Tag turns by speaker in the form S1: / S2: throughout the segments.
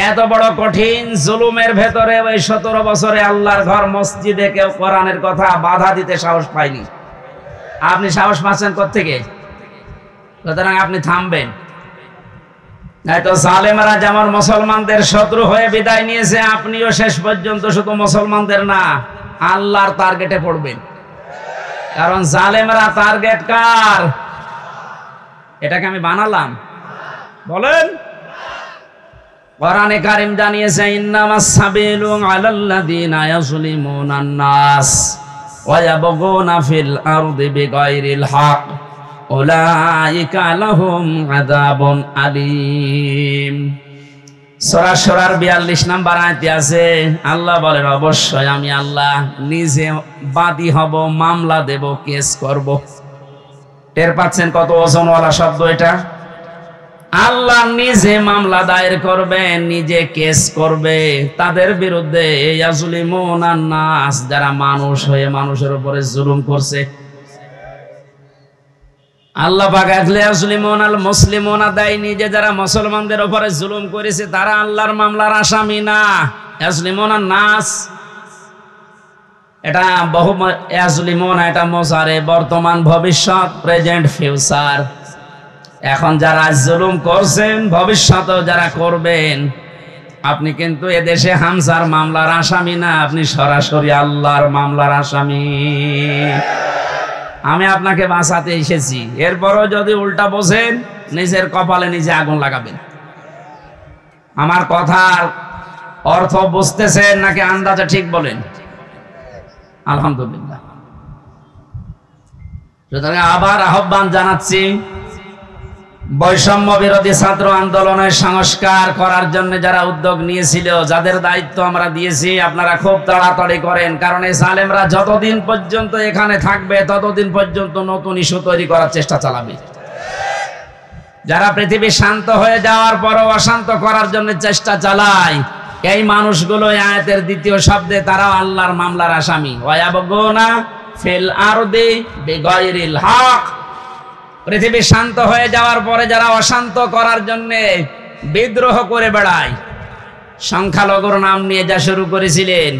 S1: এত বড় কঠিন জুলুমের ভেতরে ওই 17 বছরে আল্লাহর ঘর মসজিদে কেউ কোরআনের কথা বাধা দিতে সাহস পায়নি। আপনি সাহস পাচ্ছেন কোত্থেকে? সুতরাং আপনি থামবেন, নয়তো জালেমরা যেমন মুসলমানদের শত্রু হয়ে বিদায় নিয়েছে, আপনিও শেষ পর্যন্ত শুধু মুসলমানদের না আল্লাহর টার্গেটে পড়বেন। কারণ জালেমরা টার্গেট কার? এটাকে আমি বানালাম? বলেন। কোরআনে কারীম জানিয়েছে ইন্নামাস সাবিলু আলাল্লাযিনা ইয়াজলিমুনান নাস ওয়া ইয়াবগুনা ফিল আরদি বিগাইরিল হক উলাইকা লাহুম আযাবুন আলীম। সূরা শুরার 42 নম্বর আয়াতে আছে, আল্লাহ বলেন অবশ্যই আমি আল্লাহ নিজে বাদী হব, মামলা দেব, কেস করব। টের পাচ্ছেন কত ওজনওয়ালা শব্দ এটা? আল্লাহ নিজে মামলা দায়ের করবে, নিজে কেস করবে তাদের বিরুদ্ধে, ইয়াজলিমুনান নাস, যারা মানুষ হয়ে মানুষের উপরে জুলুম করছে। আল্লাহ পাক ইয়াজলিমুনাল মুসলিমুনা দেয়, নিজে যারা মুসলমানদের উপরে জুলুম করেছে তারা আল্লাহর মামলার আসামি না। ইয়াজলিমুনান নাস এটা বহু, ইয়াজলিমুনা এটা মুজারে, বর্তমান, ভবিষ্যৎ, প্রেজেন্ট, ফিউচার। এখন যারা জুলুম করছেন, ভবিষ্যতেও যারা করবেন, আপনি কিন্তু এদেশে হামজার মামলার আসামি না, আপনি সরাসরি আল্লাহর মামলার আসামি। আমি আপনাকে বাঁচাতে এসেছি, এরপরও যদি উল্টা বোঝেন নিজের কপালে নিজে আগুন লাগাবেন। আমার কথার অর্থ বুঝতেছেন নাকি আন্দাজে ঠিক বলেন? আলহামদুলিল্লাহ। সুতরাং আবার আহ্বান জানাচ্ছি, বৈষম্য বিরোধী ছাত্র আন্দোলনের সংস্কার করার জন্য যারা উদ্যোগ নিয়েছিল, যাদের দায়িত্ব আমরা দিয়েছি, আপনারা খুব তাড়াতাড়ি করেন। কারণ এই জালেমরা যতদিন পর্যন্ত এখানে থাকবে ততদিন পর্যন্ত নতুন ইস্যু তৈরি করার চেষ্টা চালাবে। যারা পৃথিবী শান্ত হয়ে যাওয়ার পরও অশান্ত করার জন্য চেষ্টা চালায়, এই মানুষগুলো আয়াতের দ্বিতীয় শব্দে তারাও আল্লাহর মামলার আসামি। ওয়ায়াবগুনা ফিল আরদি বিগাইরিল হক। পৃথিবী শান্ত হয়ে যাওয়ার পরে যারা অশান্ত করার জন্য বিদ্রোহ করে বেড়ায়, সংখ্যালঘুর নাম নিয়ে যা শুরু করেছিলেন,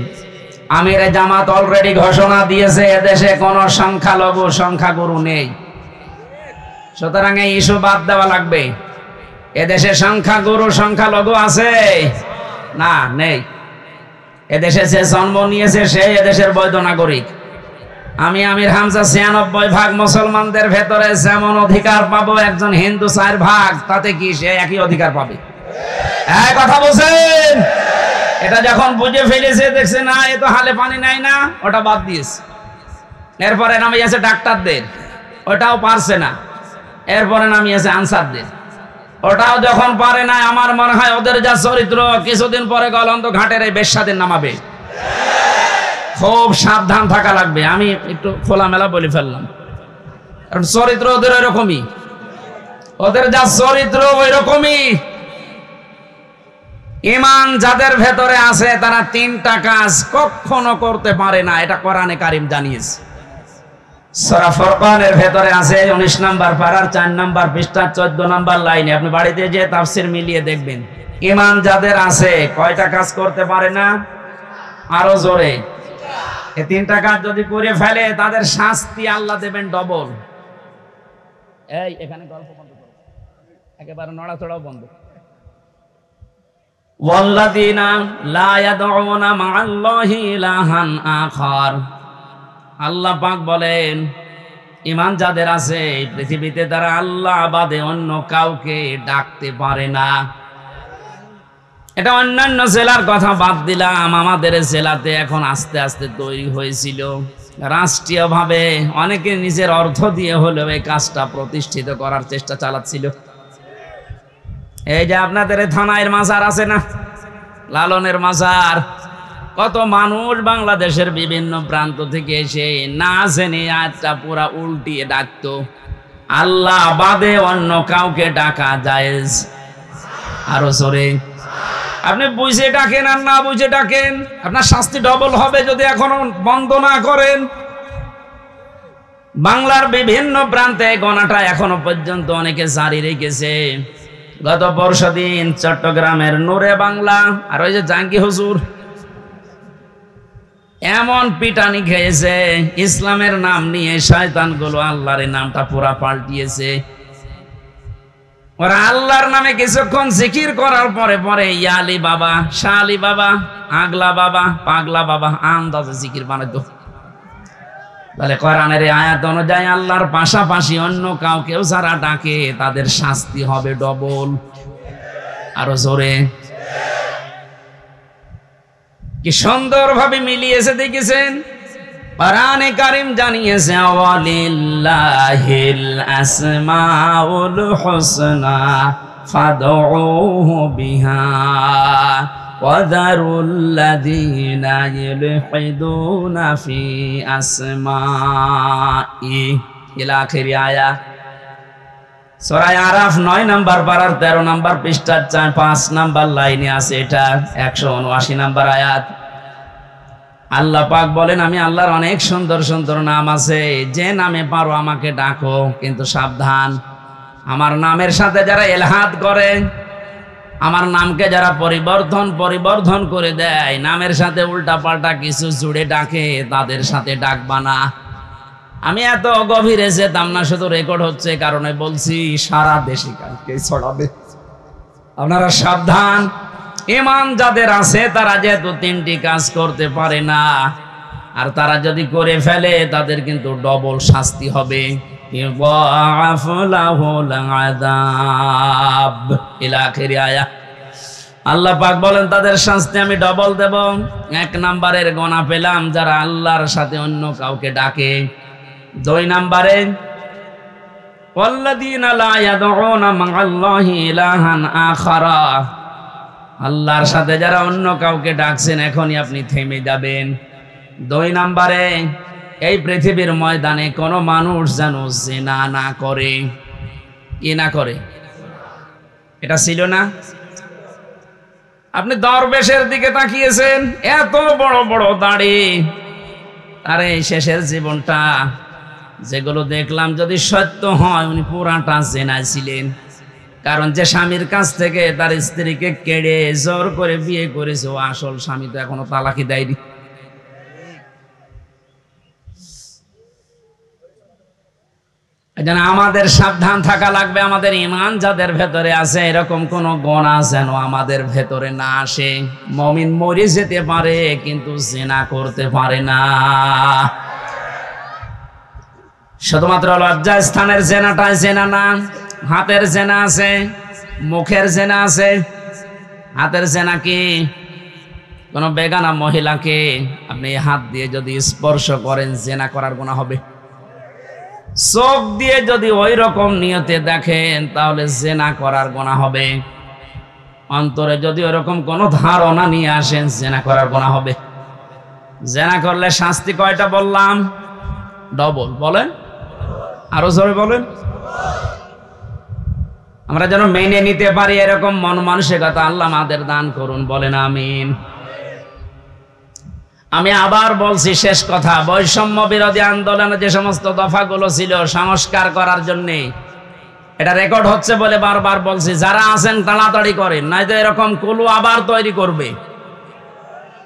S1: আমিরে জামাত অলরেডি ঘোষণা দিয়েছে এদেশে কোনো সংখ্যালঘু সংখ্যাগুরু নেই। সুতরাং এই ইস্যু বাদ দেওয়া লাগবে। এদেশে সংখ্যাগুরু সংখ্যালঘু আছে? না, নেই। এদেশে যে জন্ম নিয়েছে সে এদেশের বৈধ নাগরিক। আমি আমির হামজা 96% মুসলমানদের ভেতরে যেমন অধিকার পাবো একজন হিন্দু 4%, তাতে কি সে একই অধিকার পাবে? এক কথা বলছেন? এটা যখন বুঝে ফেলেছে, দেখছে না এ তো হালে পানি নাই না, ওটা বাদ দিয়েছে। এরপরে নামিয়েছে ডাক্তারদের, ওটাও পারছে না। এরপরে নামিয়েছে আনসারদের, ওটাও যখন পারে না, আমার মনে হয় ওদের যা চরিত্র, কিছুদিন পরে গলন্দ ঘাটের এই বেশ্যাদের নামাবে। খুব সাবধান থাকা লাগবে। আমি একটু খোলামেলা বলে ফেললাম, কারণ চরিত্র ওদের ওই রকমই, ওদের যা চরিত্র ওই রকমই। ঈমান যাদের ভেতরে আছে তারা 3টা কাজ কখনো করতে পারে না, এটা কোরআনে কারীম জানিয়েছে। সূরা ফুরকানের ভেতরে আছে 19 নম্বর পারার 4 নম্বর পৃষ্ঠা 14 নম্বর লাইনে। আপনি বাড়িতে যে তাফসীর মিলিয়ে দেখবেন, ঈমান যাদের আছে কয়টা কাজ করতে পারে না? আরো জোরে, এই 3টা কাজ যদি করে ফেলে তাদের শাস্তি আল্লাহ দেবেন ডবল। এই এখানে গল্প বন্ধ করো, একেবারে নড়াচড়াও বন্ধ। ওয়াল্লাযীনা লা ইয়াদউনা মা'আল্লাহি ইলাহান আখার। আল্লাহ পাক বলেন ঈমান যাদের আছে এই পৃথিবীতে তারা আল্লাহ বাদে অন্য কাউকে ডাকতে পারে না। এটা অন্যান্য জেলার কথা বাদ দিলাম, আমাদের জেলাতে এখন আস্তে আস্তে তৈরি হয়েছিল রাষ্ট্রীয়ভাবে, অনেকে নিজের অর্থ দিয়ে হলেও এই কাজটা প্রতিষ্ঠিত করার চেষ্টা চালাচ্ছিল। এই যে আপনাদের থানায় মাজার আছে না, লালনের মাজার, কত মানুষ বাংলাদেশের বিভিন্ন প্রান্ত থেকে এসে না জেনে আয়াতটা পুরা উল্টিয়ে ডাকতো, আল্লাহ বাদে অন্য কাউকে ডাকা জায়েজ। আরো জোরে, আপনি বুঝে ডাকেন আর না বুঝে ডাকেন, আপনার শাস্তি ডবল হবে যদি এখনো বন্ধ না করেন। বাংলার বিভিন্ন প্রান্তে গণাটা এখনো পর্যন্ত অনেকে জারি রেখেছে। গত পরশুদিন চট্টগ্রামের নূরে বাংলা আর ওই যে জাঙ্গি হুজুর এমন পিটানি খেয়েছে, ইসলামের নাম নিয়ে শয়তানগুলো আল্লাহর নামটা পুরা পাল্টিয়েছে। ওরা আল্লাহর নামে কিছুক্ষণ জিকির করার পরে পরে ইয়ালি বাবা, শালি বাবা, আগলা বাবা, পাগলা বাবা আন্দাজে জিকির বানাইতো। তাহলে কোরআনের আয়াত অনুযায়ী আল্লাহর পাশাপাশি অন্য কাউকেও যারা ডাকে তাদের শাস্তি হবে ডবল। আরো জোরে কি সুন্দরভাবে মিলিয়েছে দেখেছেন। কোরআনে কারীম জানিয়েছে ওয়ালিল্লাহিল আসমাউল হুসনা ফাদউহু বিহা ওয়াযারুল্লাযীনা ইলহিদুনা ফি আসমাই ইলা আখিরি আয়াত। সূরা আরাফ 9 নম্বর পারার 13 নম্বর পৃষ্ঠার 5 নম্বর লাইনে আছে, এটা 179 নম্বর আয়াত। আল্লাহ পাক বলেন আমি আল্লাহর অনেক সুন্দর সুন্দর নাম আছে, যে নামে পারো আমাকে ডাকো, কিন্তু সাবধান আমার নামের সাথে যারা ইলহাদ করে, আমার নামকে যারা পরিবর্ধন করে দেয়, নামের সাথে উল্টা পাল্টা কিছু জুড়ে ডাকে, তাদের সাথে ডাকবা না। আমি এত গভীরে যেতাম না, শুধু রেকর্ড হচ্ছে কারণে বলছি, সারা দেশে কালকে ছড়াবে। আপনারা সাবধান। ঈমান যাদের আছে তারা যেহেতু 3টি কাজ করতে পারে না, আর তারা যদি করে ফেলে তাদের কিন্তু ডবল শাস্তি হবে। আল্লাহ পাক বলেন তাদের শাস্তি আমি ডবল দেব। 1 নম্বরের গোনা পেলাম যারা আল্লাহর সাথে অন্য কাউকে ডাকে। 2 নম্বরে ওয়াল্লাযীনা লা ইয়াদউনা মা'আল্লাহি ইলাহান আখারা, আল্লাহর সাথে যারা অন্য কাউকে ডাকছেন এখনই আপনি থেমে যাবেন। 2 নম্বরে এই পৃথিবীর ময়দানে কোনো মানুষ যেন জিনা না করে। কি না করে? এটা ছিল না? আপনি দরবেশের দিকে তাকিয়েছেন, এত বড় বড় দাড়ি, আরে শেষের জীবনটা যেগুলো দেখলাম যদি সত্য হয় উনি পুরাটা জেনায় ছিলেন। কারণ যে স্বামীর কাছ থেকে তার স্ত্রীকে কেড়ে জোর করে বিয়ে করেছে, ও আসল স্বামী তো এখনো তালাকি দেয়নি। আমাদের সাবধান থাকা লাগবে। আমাদের ঈমান যাদের ভেতরে আছে এরকম কোন গুনাহ যেন আমাদের ভেতরে না আসে। মুমিন মরে যেতে পারে কিন্তু জিনা করতে পারে না। শুধুমাত্র লজ্জা স্থানের জেনাটাই জেনা না, হাতের জেনা আছে, মুখের জেনা আছে। হাতের জেনা কি? কোন বেগানা মহিলাকে আপনি হাত দিয়ে যদি স্পর্শ করেন জেনা করার গুনাহ হবে। চোখ দিয়ে যদি ওই রকম নিয়তে দেখেন তাহলে জেনা করার গুনাহ হবে। অন্তরে যদি ওরকম কোন ধারণা নিয়ে আসেন জেনা করার গুনাহ হবে। জেনা করলে শাস্তি কয়টা বললাম? ডবল। বলেন, আরো জোরে বলেন। আমরা যেন মেনে নিতে পারি এরকম মন মানসিকতা আল্লাহ আমাদের দান করুন, বলেন আমিন। আমি আবার বলছি, শেষ কথা, বৈষম্য বিরোধী আন্দোলনে যে সমস্ত দফাগুলো ছিল সংস্কার করার জন্য, এটা রেকর্ড হচ্ছে বলে বারবার বলছি, যারা আছেন তাড়াতাড়ি করেন, নয়তো এরকম কুলু আবার তৈরি করবে।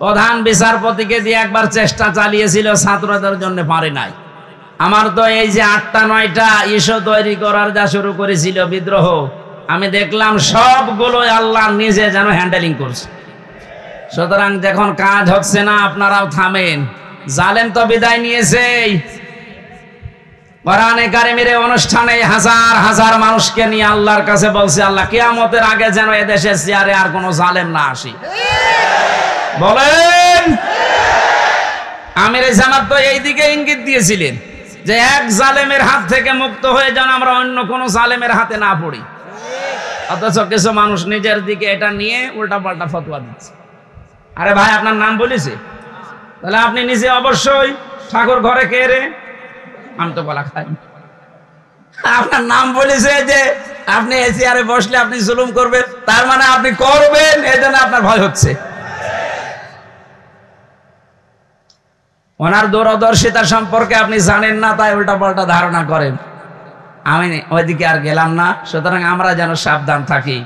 S1: প্রধান বিচারপতিকে দিয়ে একবার চেষ্টা চালিয়েছিল, ছাত্রদের জন্য পারে নাই। আমার তো এই যে 8টা 9টা ইস্যু তৈরি করার যা শুরু করেছিল বিদ্রোহ, আমি দেখলাম সবগুলো আল্লাহ নিজে যেন হ্যান্ডেলিং করছে। সুতরাং যখন কাজ হচ্ছে না আপনারাও থামেন। জালেম তো বিদায় নিয়েছে। কোরআনে কারিমের অনুষ্ঠানে হাজার হাজার মানুষকে নিয়ে আল্লাহর কাছে বলছে, আল্লাহ কিয়ামতের আগে যেন এদেশের চেয়ারে আর কোনো জালেম না আসে। বলেন, আমির জামাত তো এই দিকে ইঙ্গিত দিয়েছিলেন যে এক জালেমের হাত থেকে মুক্ত হয়ে যেন আমরা অন্য কোনো জালেমের হাতে না পড়ি। অথচ কিছু মানুষ নিজের দিকে এটা নিয়ে উল্টা পাল্টা ফতোয়া দিচ্ছে। আরে ভাই, আপনার নাম বলেছে, তাহলে আপনি নিজে অবশ্যই ঠাকুর ঘরে কে রে, আমি তো বলা খাই। আপনার নাম বলেছে যে আপনি এই চেয়ারে বসলে আপনি জুলুম করবেন, তার মানে আপনি করবেন, এই জন্য আপনার ভয় হচ্ছে। ওনার দূরদর্শিতা সম্পর্কে আপনি জানেন না, তাই উল্টা পাল্টা ধারণা করেন। আমি ওইদিকে আর গেলাম না। সুতরাং আমরা যেন সাবধান থাকি।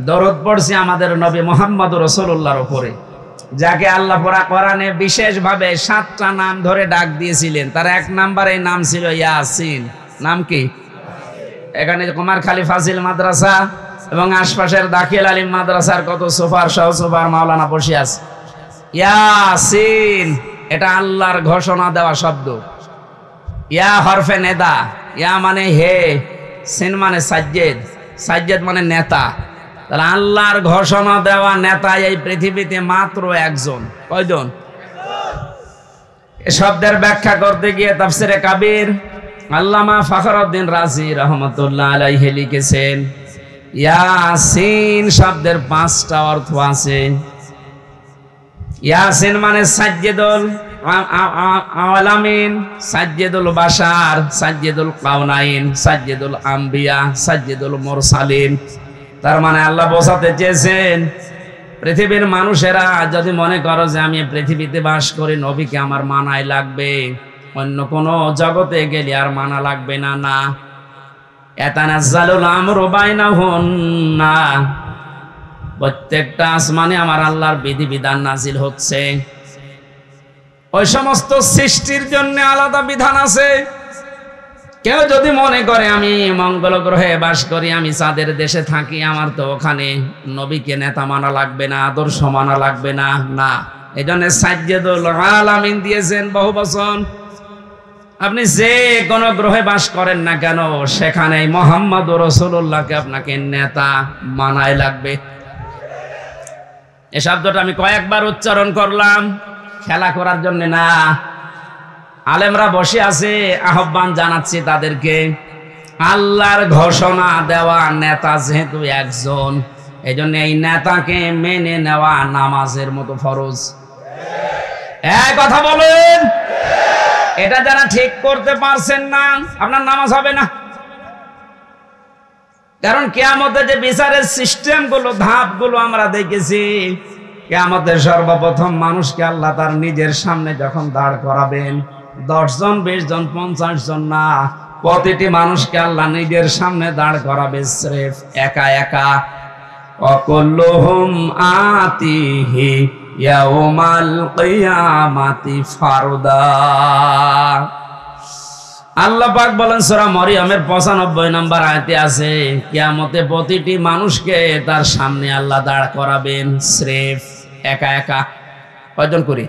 S1: দরুদ পড়ছি আমাদের নবী মুহাম্মদ রাসূলুল্লাহর উপরে, যাকে আল্লাহ কোরআনে বিশেষভাবে 7টা নাম ধরে ডাক দিয়েছিলেন। তার 1 নম্বরে নাম ছিল ইয়াসিন। নাম কি? এখানে কুমারখালী ফাজিল মাদ্রাসা এবং আশপাশের দাখিল আলিম মাদ্রাসার কত সুপার সহ সুপার মাওলানা বসে আছে। ইয়াসিন এটা আল্লাহর ঘোষণা দেওয়া শব্দ। ইয়া হরফে নেদা, ইয়া মানে হে, সিন মানে সাজ্জেদ, সাজ্জেদ মানে নেতা। তাহলে আল্লাহর ঘোষণা দেওয়া নেতা এই পৃথিবীতে মাত্র একজন। কয়জন? এই শব্দের ব্যাখ্যা করতে গিয়ে তাফসিরে কাবির আল্লামা ফখরউদ্দিন রাজি রহমাতুল্লাহ আলাইহি লিখেছেন, ইয়াসিন শব্দের 5টা অর্থ আছে। ইয়াসিন মানে সাজ্জেদুল আলামিন, সাজ্জেদুল বাশার, সাজ্জেদুল কাউনাইন, সাজ্জেদুল আম্বিয়া, সাজ্জেদুল মুরসালিন। তার মানে আল্লাহ বোঝাতে চেয়েছেন পৃথিবীর মানুষেরা যদি মনে করো যে আমি পৃথিবীতে বাস করি, নবীকে আমার মানাই লাগবে, অন্য কোন জগতে গেলে আর মানা লাগবে না। না, ইয়াতানাজ্জালুল আমরু বাইনাহুন্না, প্রত্যেকটা আসমানে আমার আল্লাহর বিধিবিধান নাজিল হচ্ছে। ওই সমস্ত সৃষ্টির জন্য আলাদা বিধান আছে। কেউ যদি মনে করে আমি মঙ্গল গ্রহে বাস করি, আমি চাঁদের দেশে থাকি, আমার তো ওখানে নবীকে নেতা মানা লাগবে না, আদর্শ মানা লাগবে না। না, এই জন্য সাজ্জেদুল আলামিন দিয়েছেন বহু বচন। আপনি যে কোন গ্রহে বাস করেন না কেন, সেখানে মুহাম্মদ রাসূলুল্লাহকে আপনাকে নেতা মানাই লাগবে। এই শব্দটা আমি কয়েকবার উচ্চারণ করলাম, খেলা করার জন্য না। আলেমরা বসে আছে, আহ্বান জানাচ্ছি তাদেরকে। আল্লাহর ঘোষণা দেওয়া নেতা যেহেতু একজন, এই জন্য এই নেতাকে মেনে নেওয়া নামাজের মতো ফরজ। এক কথা বলেন, এটা যারা ঠিক করতে পারছেন না, আপনার নামাজ হবে না। কারণ কিয়ামতে যে বিচারের সিস্টেম গুলো, ধাপ গুলো আমরা দেখেছি, কিয়ামতের সর্বপ্রথম মানুষকে আল্লাহ তার নিজের সামনে যখন দাঁড় করাবেন, 10 জন 20 জন 50 জন না, প্রতিটি মানুষকে আল্লাহ নিজের সামনে দাঁড় করাবে স্রেফ একা একা। অকুল্লুহুম আতিহি ইয়াউমাল কিয়ামাতি ফারদা। আল্লাহ পাক বলেন সূরা মরিয়মের 95 নম্বর আয়াতে আছে, কিয়ামতে প্রতিটি মানুষকে তার সামনে আল্লাহ দাঁড় করাবেন স্রেফ একা একা। কয়জন করি?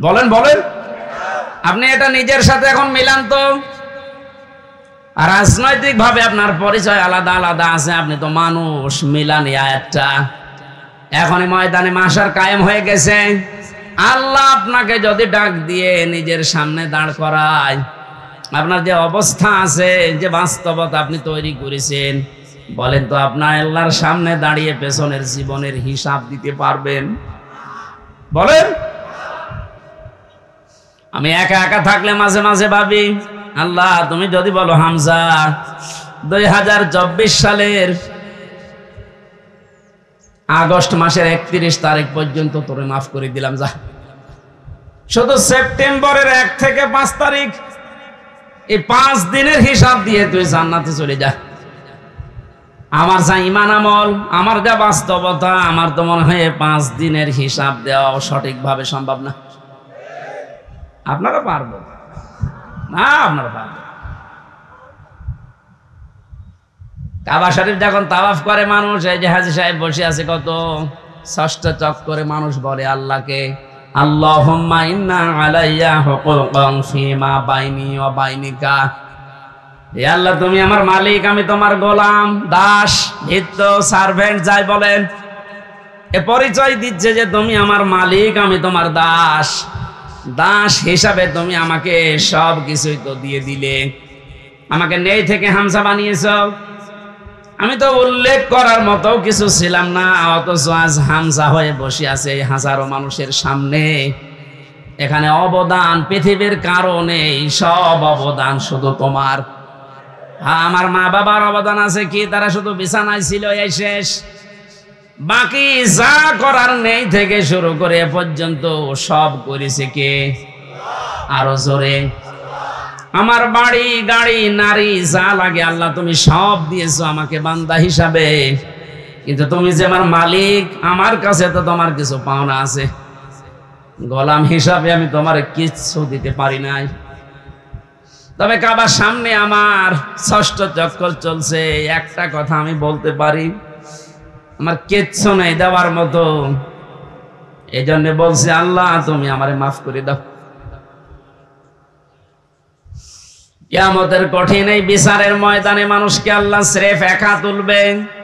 S1: বলেন বলেন। আপনি এটা নিজের সাথে এখন মিলান তো। আর রাজনৈতিক ভাবে আপনার পরিচয় আলাদা আলাদা আছে, আপনি তো মানুষ। মিলান এই আয়াতটা। এখনই ময়দানে মাশার কায়েম হয়ে গেছে। আল্লাহ আপনাকে যদি ডাক দিয়ে নিজের সামনে দাঁড় করায়, আপনার যে অবস্থা আছে, যে বাস্তবতা আপনি তৈরি করেছেন, বলেন তো আপনার আল্লাহর সামনে দাঁড়িয়ে পেছনের জীবনের হিসাব দিতে পারবেন? বলেন। আমি একা একা থাকলে মাঝে মাঝে ভাবি, আল্লাহ তুমি যদি বলো হামজা 2024 সালের আগস্ট মাসের 31 তারিখ পর্যন্ত তোরে মাফ করে দিলাম, যা। শুধু সেপ্টেম্বরের 1 থেকে 5 তারিখ, এই 5 দিনের হিসাব দিয়ে তুই জান্নাতে চলে যা। আমার যা ইমান আমল, আমার যা বাস্তবতা, আমার তো মনে হয় 5 দিনের হিসাব দেওয়া সঠিকভাবে সম্ভব না। আপনারা পারবেন না? আপনারা পারবেন। কাবা শরীফ যখন তাওয়াফ করে মানুষ, এই যে হাজী সাহেব বসে আছে, কত 6টা চক্করে মানুষ বলে আল্লাহকে, আল্লাহুম্মা ইন্না আলাইয়া হুকুকান ফিমা বাইনি ওয়া বাইনিকা। হে আল্লাহ তুমি আমার মালিক, আমি তোমার গোলাম, দাস, ভৃত্য, সার্ভেন্ট যাই বলেন। এ পরিচয় দিচ্ছে যে তুমি আমার মালিক, আমি তোমার দাস। দাস হিসাবে তুমি আমাকে সব কিছুই তো দিয়ে দিলে। আমাকে নেই থেকে হামজা বানিয়েছ। আমি তো উল্লেখ করার মতো কিছু ছিলাম না, অথচ আজ হামজা হয়ে বসে আছে হাজারো মানুষের সামনে। এখানে অবদান পৃথিবীর কারণে, সব অবদান শুধু তোমার। হ্যাঁ, আমার মা বাবার অবদান আছে কি? তারা শুধু বিছানায় ছিল, এই শেষ। বাকি যা করার নেই থেকে শুরু করে এ পর্যন্ত সব করেছে কে? আরো জোরে। আমার বাড়ি গাড়ি নারী যা লাগে আল্লাহ তুমি সব দিয়েছো আমাকে বান্দা হিসাবে, কিন্তু তুমি যে আমার মালিক, আমার কাছে তো তোমার কিছু পাওনা আছে। গোলাম হিসাবে আমি তোমার কিচ্ছু দিতে পারি নাই। তবে কাবার সামনে আমার ষষ্ঠ চক্কর চলছে, একটা কথা আমি বলতে পারি, আমার কিচ্ছু নেই দেওয়ার মতো। এই জন্য বলছি আল্লাহ তুমি আমারে মাফ করে দাও। কিয়ামতের কঠিন এই বিচারের ময়দানে মানুষকে আল্লাহ স্রেফ একা তুলবে,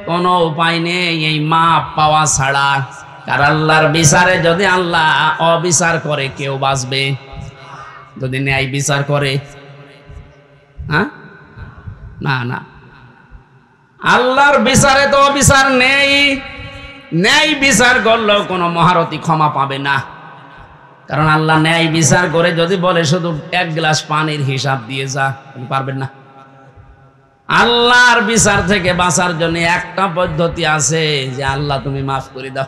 S1: কোনো উপায় নেই এই মাপ পাওয়া ছাড়া। আর আল্লাহর বিচারে যদি আল্লাহ অবিচার করে কেউ বাঁচবে? যদি ন্যায় বিচার করে, হ্যাঁ না না, আল্লাহর বিচারে তো অবিচার নেই। ন্যায় বিচার করলেও কোনো মহারথী ক্ষমা পাবে না, কারণ আল্লাহ ন্যায় বিচার করে যদি বলে শুধু এক গ্লাস পানির হিসাব দিয়ে যা, তুমি পারবেন না। আল্লাহর বিচার থেকে বাঁচার জন্য একটা পদ্ধতি আছে, যে আল্লাহ তুমি মাফ করে দাও।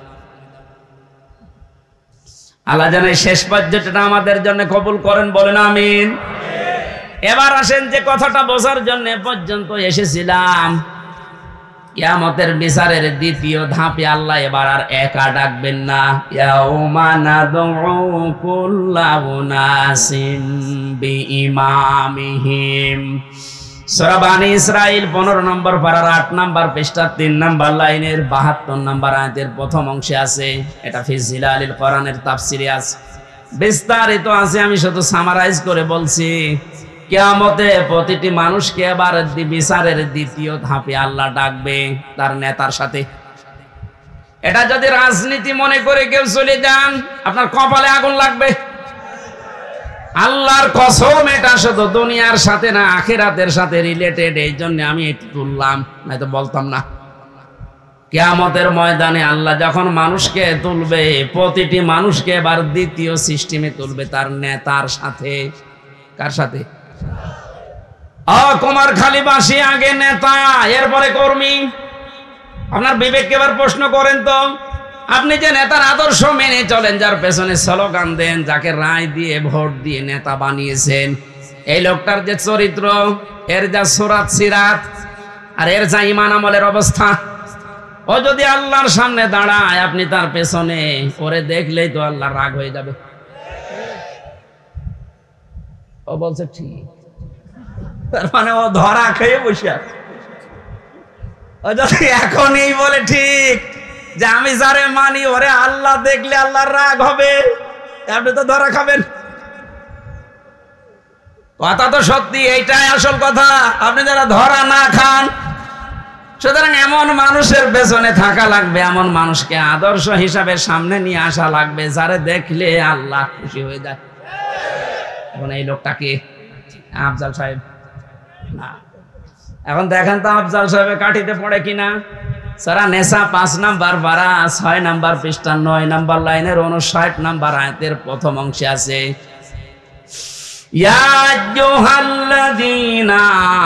S1: আল্লাহ যেন শেষ পর্যন্তটা আমাদের জন্য কবুল করেন, বলেন আমিন। এবার আসেন যে কথাটা বোঝার জন্য পর্যন্ত এসেছিলাম, কিয়ামতের বিচারের দ্বিতীয় ধাপে আল্লাহ এবার আর একা ডাকবেন না। ইয়াউমা নাদউ কুল্লা উনাসিন বিইমামিহিম। সূরা বানী ইসরাঈল 15 নম্বর পারার 8 নম্বর পৃষ্ঠা 3 নম্বর লাইনের 72 নম্বর আয়াতের প্রথম অংশে আছে। এটা ফি জিলালিল কোরআনের তাফসিরে আছে, বিস্তারিত আছে, আমি শুধু সামারাইজ করে বলছি। কিয়ামতে প্রতিটি মানুষকে এবার বিচারের দ্বিতীয় ধাপে আল্লাহ ডাকবে তার নেতার সাথে। এটা যদি রাজনীতি মনে করে কেউ চলে যান, আপনার কপালে আগুন লাগবে। আল্লাহর কসম, এটা শুধু দুনিয়ার সাথে না, আখিরাতের সাথে রিলেটেড। এই জন্য আমি একটু তুললাম, নয়তো বলতাম না। কিয়ামতের ময়দানে আল্লাহ যখন মানুষকে তুলবে, প্রতিটি মানুষকে এবার দ্বিতীয় সিস্টেমে তুলবে তার নেতার সাথে। কার সাথে? কুমারখালীবাসী আগে নেতা, এরপরে কর্মী। আপনার বিবেককে এবার প্রশ্ন করেন তো, আপনি যে নেতার আদর্শ মেনে চলেন, যার পেছনে স্লোগান দেন, যাকে রায় দিয়ে ভোট দিয়ে নেতা বানিয়েছেন, এই লোকটার যে চরিত্র, এর যা সুরাত সিরাত, আর এর যা ঈমান আমলের অবস্থা, ও যদি আল্লাহর সামনে দাঁড়ায়, আপনি তার পেছনে, ওরে দেখলেই তো আল্লাহ রাগ হয়ে যাবে। ও বলছে ঠিক, তার মানে ও ধরা খেয়ে বসে আছে। ও যদি এখনই বলে ঠিক যে আমি যারে মানি ওরে আল্লাহ দেখলে আল্লাহর রাগ হবে, আপনি তো ধরা খাবেন। কথা তো সত্যি, এইটাই আসল কথা। আপনি যারা ধরা না খান, সুতরাং এমন মানুষের পেছনে থাকা লাগবে, এমন মানুষকে আদর্শ হিসাবে সামনে নিয়ে আসা লাগবে, যারে দেখলে আল্লাহ খুশি হয়ে যায়। এখন এই লোকটাকে আফজাল সাহেব না, এখন দেখেন তো আফজাল সাহেবের কাঠিতে পড়ে কিনা। সারা নেশা 5 নাম্বার পারা 6 নাম্বার পৃষ্ঠা 9 নাম্বার লাইনের 59 নাম্বার আয়াতের প্রথম অংশে আছে, ইয়া আইয়ুহাল্লাযীনা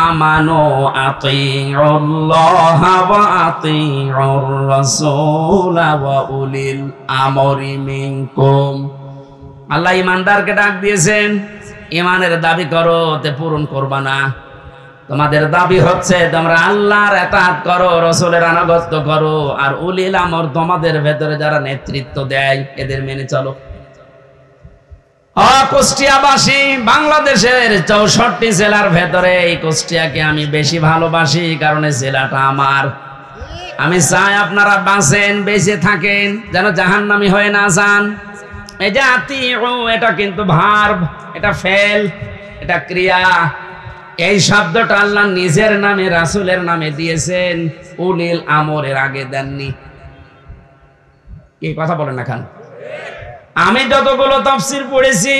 S1: আমানু আতিউল্লাহা ওয়া আতিউর রাসূলা ওয়া উলিল আমরি মিনকুম। আল্লাহ ইমানদারকে ডাক দিয়েছেন, ইমানের দাবি করো, তে পূরণ করবা না। তোমাদের দাবি হচ্ছে তোমরা আল্লাহর ইতাআত করো, রাসূলের আনুগত্য করো, আর উলিল আমর তোমাদের ভেতরে যারা নেতৃত্ব দেয় এদের মেনে চলো। কুষ্টিয়াবাসী, বাংলাদেশের 64 জেলার ভেতরে এই কুষ্টিয়াকে আমি বেশি ভালোবাসি, কারণ এই জেলাটা আমার। আমি চাই আপনারা বাঁচেন, বেঁচে থাকেন, যেন জাহান্নামী হয়ে না যান। এই যে আতিউ, এটা কিন্তু ভার্ব, এটা ফেল, এটা ক্রিয়া। এই শব্দটা আল্লাহ নিজের নামে রাসূলের নামে দিয়েছেন, উলিল আমরের আগে দেননি। কি কথা বলেন না খান? আমি যতগুলো তাফসীর পড়েছি,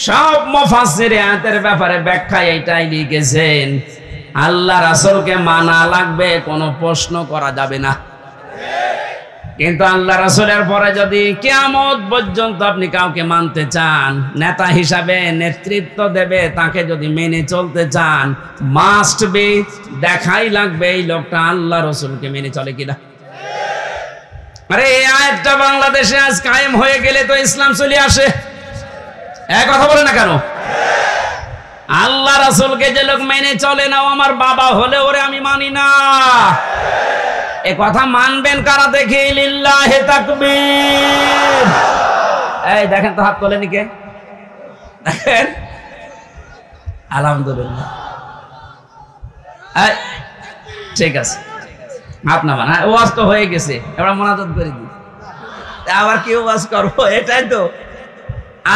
S1: সব মুফাসসির আয়াতের ব্যাপারে ব্যাখ্যা এইটাই লিখেছেন, আল্লাহ রাসূলকে মানা লাগবে, কোনো প্রশ্ন করা যাবে না। কিন্তু আল্লাহ রাসূলের পরে যদি কিয়ামত পর্যন্ত আপনি কাউকে মানতে চান, নেতা হিসাবে নেতৃত্ব দেবে, তাকে যদি মেনে চলতে চান, মাস্ট বি, দেখাই লাগবে এই লোকটা আল্লাহ রাসূলকে মেনে চলে কিনা। আরে এই আয়াতটা বাংলাদেশে আজ কায়েম হয়ে গেলে তো ইসলাম চলে আসে। এক কথা বলে না কেন? আল্লাহ রাসূলকে যে লোক মেনে চলে না, ও আমার বাবা হলে ওরে আমি মানি না। এ কথা মানবেন কারা দেখি? লিল্লাহি তাকবীর। এই দেখেন তো হাত তোলেনি কে? দেখেন, আলহামদুলিল্লাহ। ঠিক আছে, হাত নামান। ওয়াজ তো হয়ে গেছে, এবার মোনাজাত করে দিই। আবার কি ওয়াজ করবো? এটাই তো,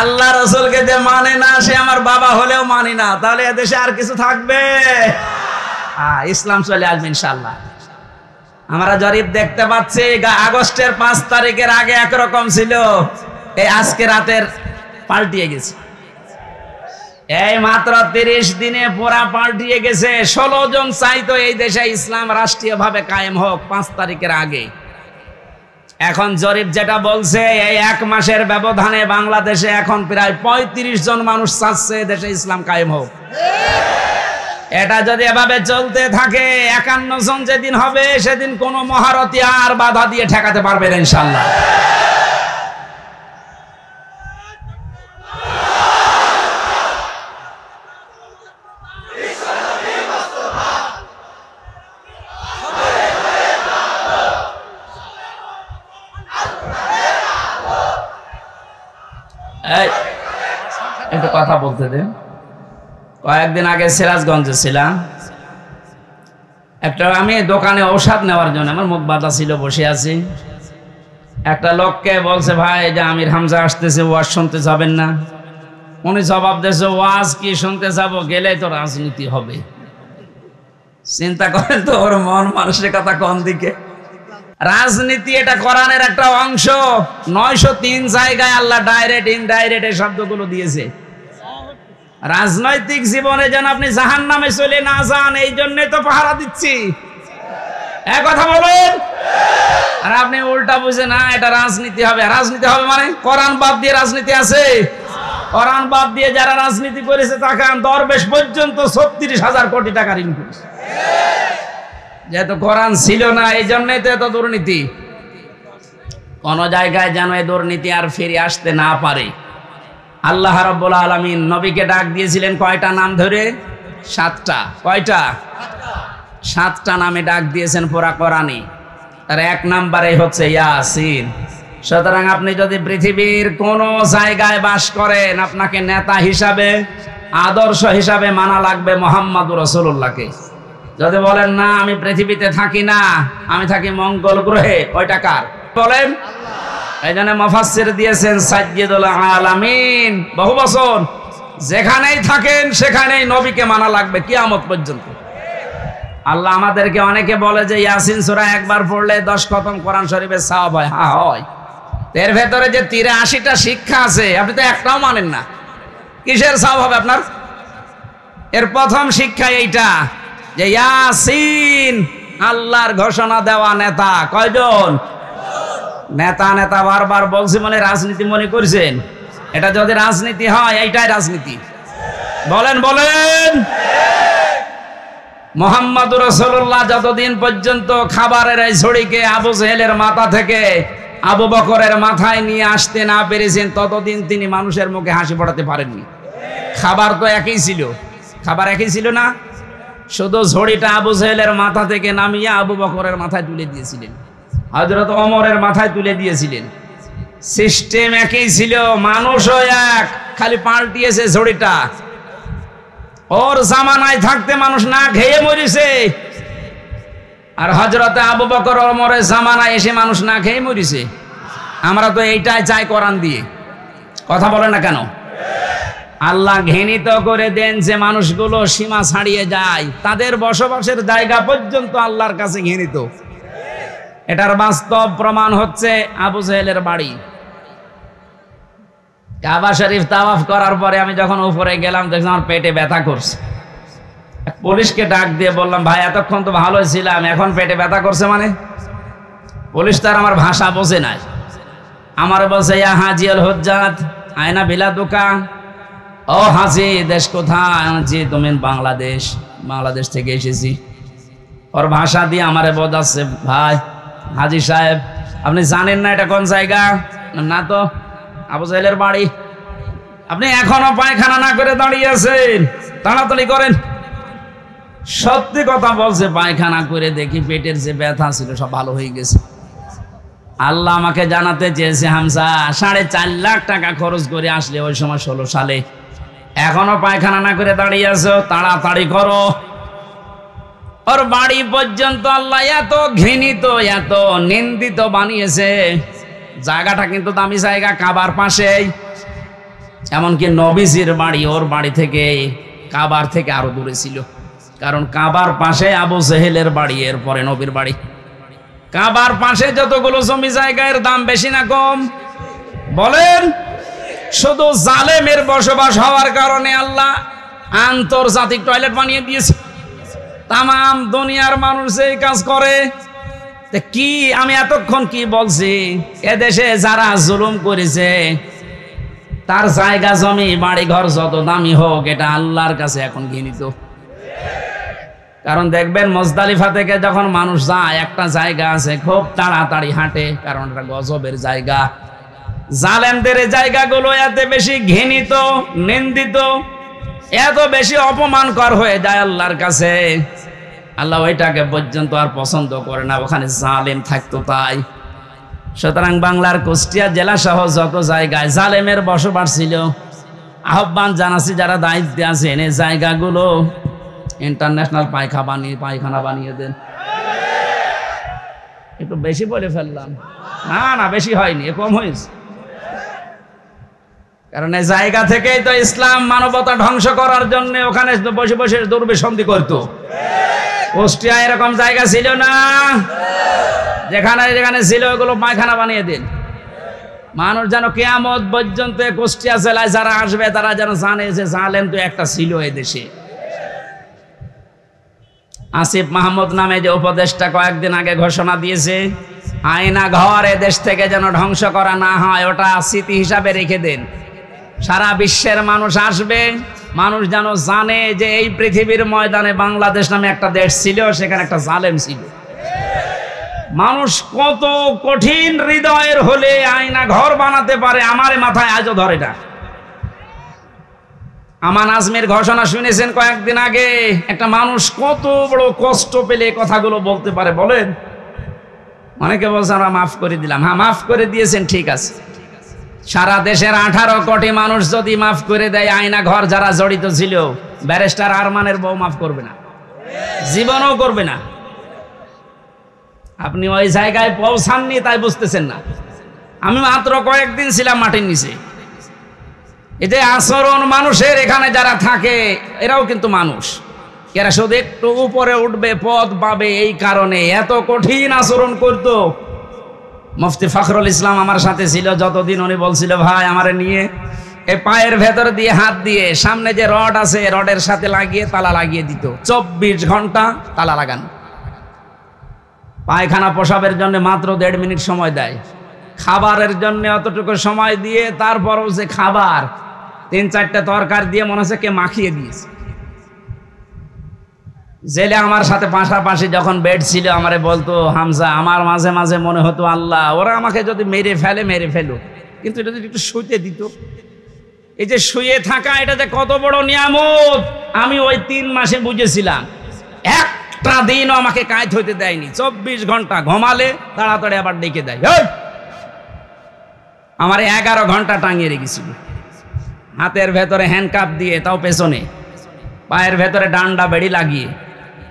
S1: আল্লাহ রাসূলকে যে মানে না সে আমার বাবা হলেও মানি না, তাহলে এদেশে আর কিছু থাকবে? ইসলাম চলে আসবে ইনশাআল্লাহ। আমরা জরিপ দেখতে পাচ্ছি, আগস্টের 5 তারিখের আগে একরকম ছিল, এই আজকে রাতের পাল্টিয়ে গেছে। এই মাত্র 30 দিনে পুরা পাল্টিয়ে গেছে। 16 জন চাইতো এই দেশে ইসলাম রাষ্ট্রীয়ভাবে কায়েম হোক 5 তারিখের আগে। এখন জরিপ যেটা বলছে, এই 1 মাসের ব্যবধানে বাংলাদেশে এখন প্রায় 35 জন মানুষ চাচ্ছে দেশে ইসলাম কায়েম হোক। এটা যদি এভাবে চলতে থাকে, 51 জন যেদিন হবে সেদিন কোনো মহারথী আর বাধা দিয়ে ঠেকাতে পারবে না ইনশাআল্লাহ। একটু কথা বলতে দেন। কয়েকদিন আগে সিরাজগঞ্জে ছিলাম, একটা আমি দোকানে ঔষধ নেওয়ার জন্য, আমার মুখ বাঁধা ছিল, বসে আছি। একটা লোককে বলছে, ভাই যে আমির হামজা আসতেছে, ওয়াজ শুনতে যাবেন না? উনি জবাব দিয়েছে, ওয়াজ কি শুনতে যাব, গেলে তো রাজনীতি হবে। চিন্তা করেন তো, ওর মন মানসিকতা কোন দিকে। রাজনীতি এটা কোরআনের একটা অংশ। 903 জায়গায় আল্লাহ ডাইরেক্ট ইনডাইরেক্ট এই শব্দগুলো দিয়েছে। রাজনৈতিক জীবনে যেন আপনি জাহান্নামে চলে না যান, এই জন্যই তো পাহারা দিচ্ছি। এক কথা বলেন। আর আপনি উল্টা বুঝে না এটা রাজনীতি হবে। রাজনীতি হবে মানে কোরআন বাদ দিয়ে রাজনীতি আছে? কোরআন বাদ দিয়ে যারা রাজনীতি করেছে তাকান, দরবেশ পর্যন্ত 36,000 কোটি টাকা ঋণ করেছে। যেহেতু কোরআন ছিল না, এই জন্যই তো এত দুর্নীতি। কোন জায়গায় যেন এই দুর্নীতি আর ফিরে আসতে না পারে। আল্লাহ রাব্বুল আলামিন নবীকে ডাক দিয়েছিলেন কয়টা নাম ধরে? 7টা। কয়টা? 7টা নামে ডাক দিয়েছেন পুরা কোরআনে। আর 1 নম্বরে হচ্ছে ইয়াসিন। সুতরাং আপনি যদি পৃথিবীর কোন জায়গায় বাস করেন, আপনাকে নেতা হিসাবে, আদর্শ হিসাবে মানা লাগবে মুহাম্মদুর রাসূলুল্লাহকে। যদি বলেন না আমি পৃথিবীতে থাকি না, আমি থাকি মঙ্গল গ্রহে, ওইটা কার বলেন? এই জন্য মুফাসসির দিয়েছেন সাইয়্যিদুল আলামিন। বহু বছর যেখানেই থাকেন সেখানেই নবীকে মানা লাগবে কিয়ামত পর্যন্ত। আল্লাহ আমাদেরকে, অনেকে বলে যে ইয়াসিন সূরা একবার পড়লে 10 খতম কোরআন শরীফের সওয়াব হয়। হ্যাঁ হয়। এর ভেতরে যে 83টা শিক্ষা আছে, আপনি তো একটাও মানেন না, কিসের সওয়াব হবে আপনার? এর প্রথম শিক্ষা এইটা যে ইয়াসিন আল্লাহর ঘোষণা দেওয়া নেতা। কয়জন নেতা? নেতা বারবার বলছি, মানে রাজনীতি মনে করছেন? এটা যদি রাজনীতি হয়, এইটাই রাজনীতি। বলেন বলেন। মুহাম্মদুর রাসূলুল্লাহ যতদিন পর্যন্ত খাবারের এই ঝুড়িকে আবু জেহেলের মাথা থেকে আবু বকরের মাথায় নিয়ে আসতে না পেরেছেন, ততদিন তিনি মানুষের মুখে হাসি ফোটাতে পারেননি। খাবার তো একই ছিল, খাবার একই ছিল না, শুধু ঝুড়িটা আবু জেহেলের মাথা থেকে নামিয়ে আবু বকরের মাথায় তুলে দিয়েছিলেন, হযরত ওমরের মাথায় তুলে দিয়েছিলেন। সিস্টেম একই ছিল, মানুষও এক, খালি পাল্টিয়েছে ঝুড়িটা। ওর জামানায় থাকতে মানুষ না খেয়ে মরেছে, আর হযরতে আবু বকর ওমরের জামানায় এসে মানুষ না খেয়ে মরেছে। আমরা তো এইটাই চাই কোরআন দিয়ে। কথা বলে না কেন? আল্লাহ ঘৃণিত করে দেন যে মানুষগুলো সীমা ছাড়িয়ে যায়, তাদের বসবাসের জায়গা পর্যন্ত আল্লাহর কাছে ঘৃণিত। এটার বাস্তব প্রমাণ হচ্ছে আবু জেহেলের বাড়ি। কাবা শরীফ তাওয়াফ করার পরে আমি যখন উপরে গেলাম, দেখলাম আমার পেটে ব্যথা করছে। পুলিশকে ডাক দিয়ে বললাম, ভাই এতক্ষণ তো ভালোই ছিলাম, এখন পেটে ব্যথা করছে মানে? পুলিশ তার আমার ভাষা বোঝে নাই। আমার বলছে, ইয়া হাজি আল হুজ্জাত আয়না বিলা দোকান। ও হাজি, দেশ কোথায়? জি তুমি বাংলাদেশ। বাংলাদেশ থেকে এসেছি। ওর ভাষা দিয়ে আমারে বোঝাচ্ছে, ভাই হাজি সাহেব আপনি জানেন না এটা কোন জায়গা? না তো। আবু জেহেলের বাড়ি। আপনি এখনো পায়খানা না করে দাঁড়িয়ে আছেন? তাড়াতাড়ি করেন। সত্যি কথা বলছে, পায়খানা করে দেখি পেটের যে ব্যথা ছিল সব ভালো হয়ে গেছে। আল্লাহ আমাকে জানাতে চেয়েছে, হামজা 4.5 লাখ টাকা খরচ করে আসলে ওই সময় 16 সালে, এখনো পায়খানা না করে দাঁড়িয়ে আছো, তাড়াতাড়ি করো। ওর বাড়ি পর্যন্ত আল্লাহ এত ঘৃণিত এত নিন্দিত বানিয়েছে। জায়গাটা কিন্তু দামি জায়গা, কাবার পাশেই। এমনকি নবীজির বাড়ি ওর বাড়ি থেকে কাবার থেকে আরো দূরে ছিল, কারণ কাবার পাশে আবু জেহেলের বাড়ি, এরপরে নবীর বাড়ি। কাবার পাশে যতগুলো জমি জায়গার দাম বেশি না কম বলেন? শুধু জালেমের বসবাস হওয়ার কারণে আল্লাহ আন্তর্জাতিক টয়লেট বানিয়ে দিয়েছে। তামাম দুনিয়ার মানুষ এই কাজ করে। কি আমি এতক্ষণ কি বলছি, এদেশে যারা জুলুম করেছে তার জায়গা জমি বাড়ি ঘর যত দামি হোক, এটা আল্লাহর কাছে এখন ঘৃণিত। কারণ দেখবেন মুজদালিফা থেকে যখন মানুষ যায়, একটা জায়গা আছে খুব তাড়াতাড়ি হাঁটে, কারণ এটা গজবের জায়গা। জালেমদের জায়গাগুলো এত বেশি ঘৃণিত, নিন্দিত, এত বেশি অপমানকর হয়ে যায় আল্লাহর কাছে, আল্লাহ ওইটাকে পর্যন্ত আর পছন্দ করে না, ওখানে জালেম থাকতো তাই। সুতরাং বাংলার কুষ্টিয়া জেলা সহ যত জায়গায় জালেমের বসবাস ছিল, আহ্বান জানাচ্ছি যারা দায়িত্বে আছেন এই জায়গাগুলো ইন্টারন্যাশনাল পায়খানা বানিয়ে দেন। একটু বেশি বলে ফেললাম? না বেশি হয়নি, কম হয়েছে। কারণ এই জায়গা থেকেই তো ইসলাম মানবতা ধ্বংস করার জন্য ওখানে বসে বসে দুর্বিসন্ধি করতো। কুষ্টিয়া এরকম জায়গা ছিল না, যেখানে যেখানে ছিল ওগুলো পায়খানা বানিয়ে দিন। মানুষ যেন কিয়ামত পর্যন্ত কুষ্টিয়া জেলায় যারা আসবে তারা যেন জানে যে জালেম তো একটা ছিল এই দেশে। আসিফ মাহমুদ নামে যে উপদেষ্টা কয়েকদিন আগে ঘোষণা দিয়েছে, আয়না ঘর এদেশ থেকে যেন ধ্বংস করা না হয়, ওটা স্মৃতি হিসাবে রেখে দেন। সারা বিশ্বের মানুষ আসবে, মানুষ যেন জানে যে এই পৃথিবীর ময়দানে বাংলাদেশ নামে একটা দেশ ছিল, সেখানে একটা জালেম ছিল। মানুষ কত কঠিন হৃদয়ের হলে আয়না ঘর বানাতে পারে, আমার মাথায় আজও ধরে না। আমান আজমের ঘোষণা শুনেছেন কয়েকদিন আগে, একটা মানুষ কত বড় কষ্ট পেলে কথাগুলো বলতে পারে বলেন? অনেকে বলছে আমরা মাফ করে দিলাম। হ্যাঁ, মাফ করে দিয়েছেন, ঠিক আছে। সারা দেশের 18 কোটি মানুষ যদি মাফ করে দেয়, আয়না ঘর যারা জড়িত ছিল, ব্যারিস্টার আরমানের বউ মাফ করবে না, জীবনও করবে না। আপনি ওই জায়গায় পৌঁছাননি তাই বুঝতেছেন না। আমি মাত্র কয়েকদিন ছিলাম মাটির নিচে। এই যে আচরণ মানুষের এখানে যারা থাকে এরাও কিন্তু মানুষ, এরা শুধু একটু উপরে উঠবে, পদ পাবে, এই কারণে এত কঠিন আচরণ করতো। মুফতি ফখরুল ইসলাম আমার সাথে ছিল যতদিন, উনি বলছিল ভাই আমারে নিয়ে এই পায়ের ভেতর দিয়ে হাত দিয়ে সামনে যে রড আছে রডের সাথে লাগিয়ে তালা লাগিয়ে দিত, 24 ঘন্টা তালা লাগানো। পায়খানা প্রসাবের জন্য মাত্র 1.5 মিনিট সময় দেয়, খাবারের জন্য অতটুকু সময় দিয়ে, তারপরও যে খাবার 3-4টা তরকারি দিয়ে মনে হচ্ছে কে মাখিয়ে দিয়েছে। জেলে আমার সাথে পাশাপাশি যখন বেড ছিল, আমারে বলতো হামজা, আমার মাঝে মাঝে মনে হতো আল্লাহ ওরা আমাকে যদি মেরে ফেলো, কিন্তু এটা যদি একটু শুইতে দিত। এই যে শুয়ে থাকা, এটা যে কত বড় নিয়ামত আমি ওই 3 মাসে বুঝেছিলাম। একটা দিনও আমাকে কাজ হইতে দেয়নি, 24 ঘন্টা ঘুমালে তাড়াতাড়ি আবার ডেকে দেয়। আমার 11 ঘন্টা টাঙিয়ে রেখেছিল, হাতের ভেতরে হ্যান্ডকাপ দিয়ে, তাও পেছনে, পায়ের ভেতরে ডান্ডা বেড়ি লাগিয়ে,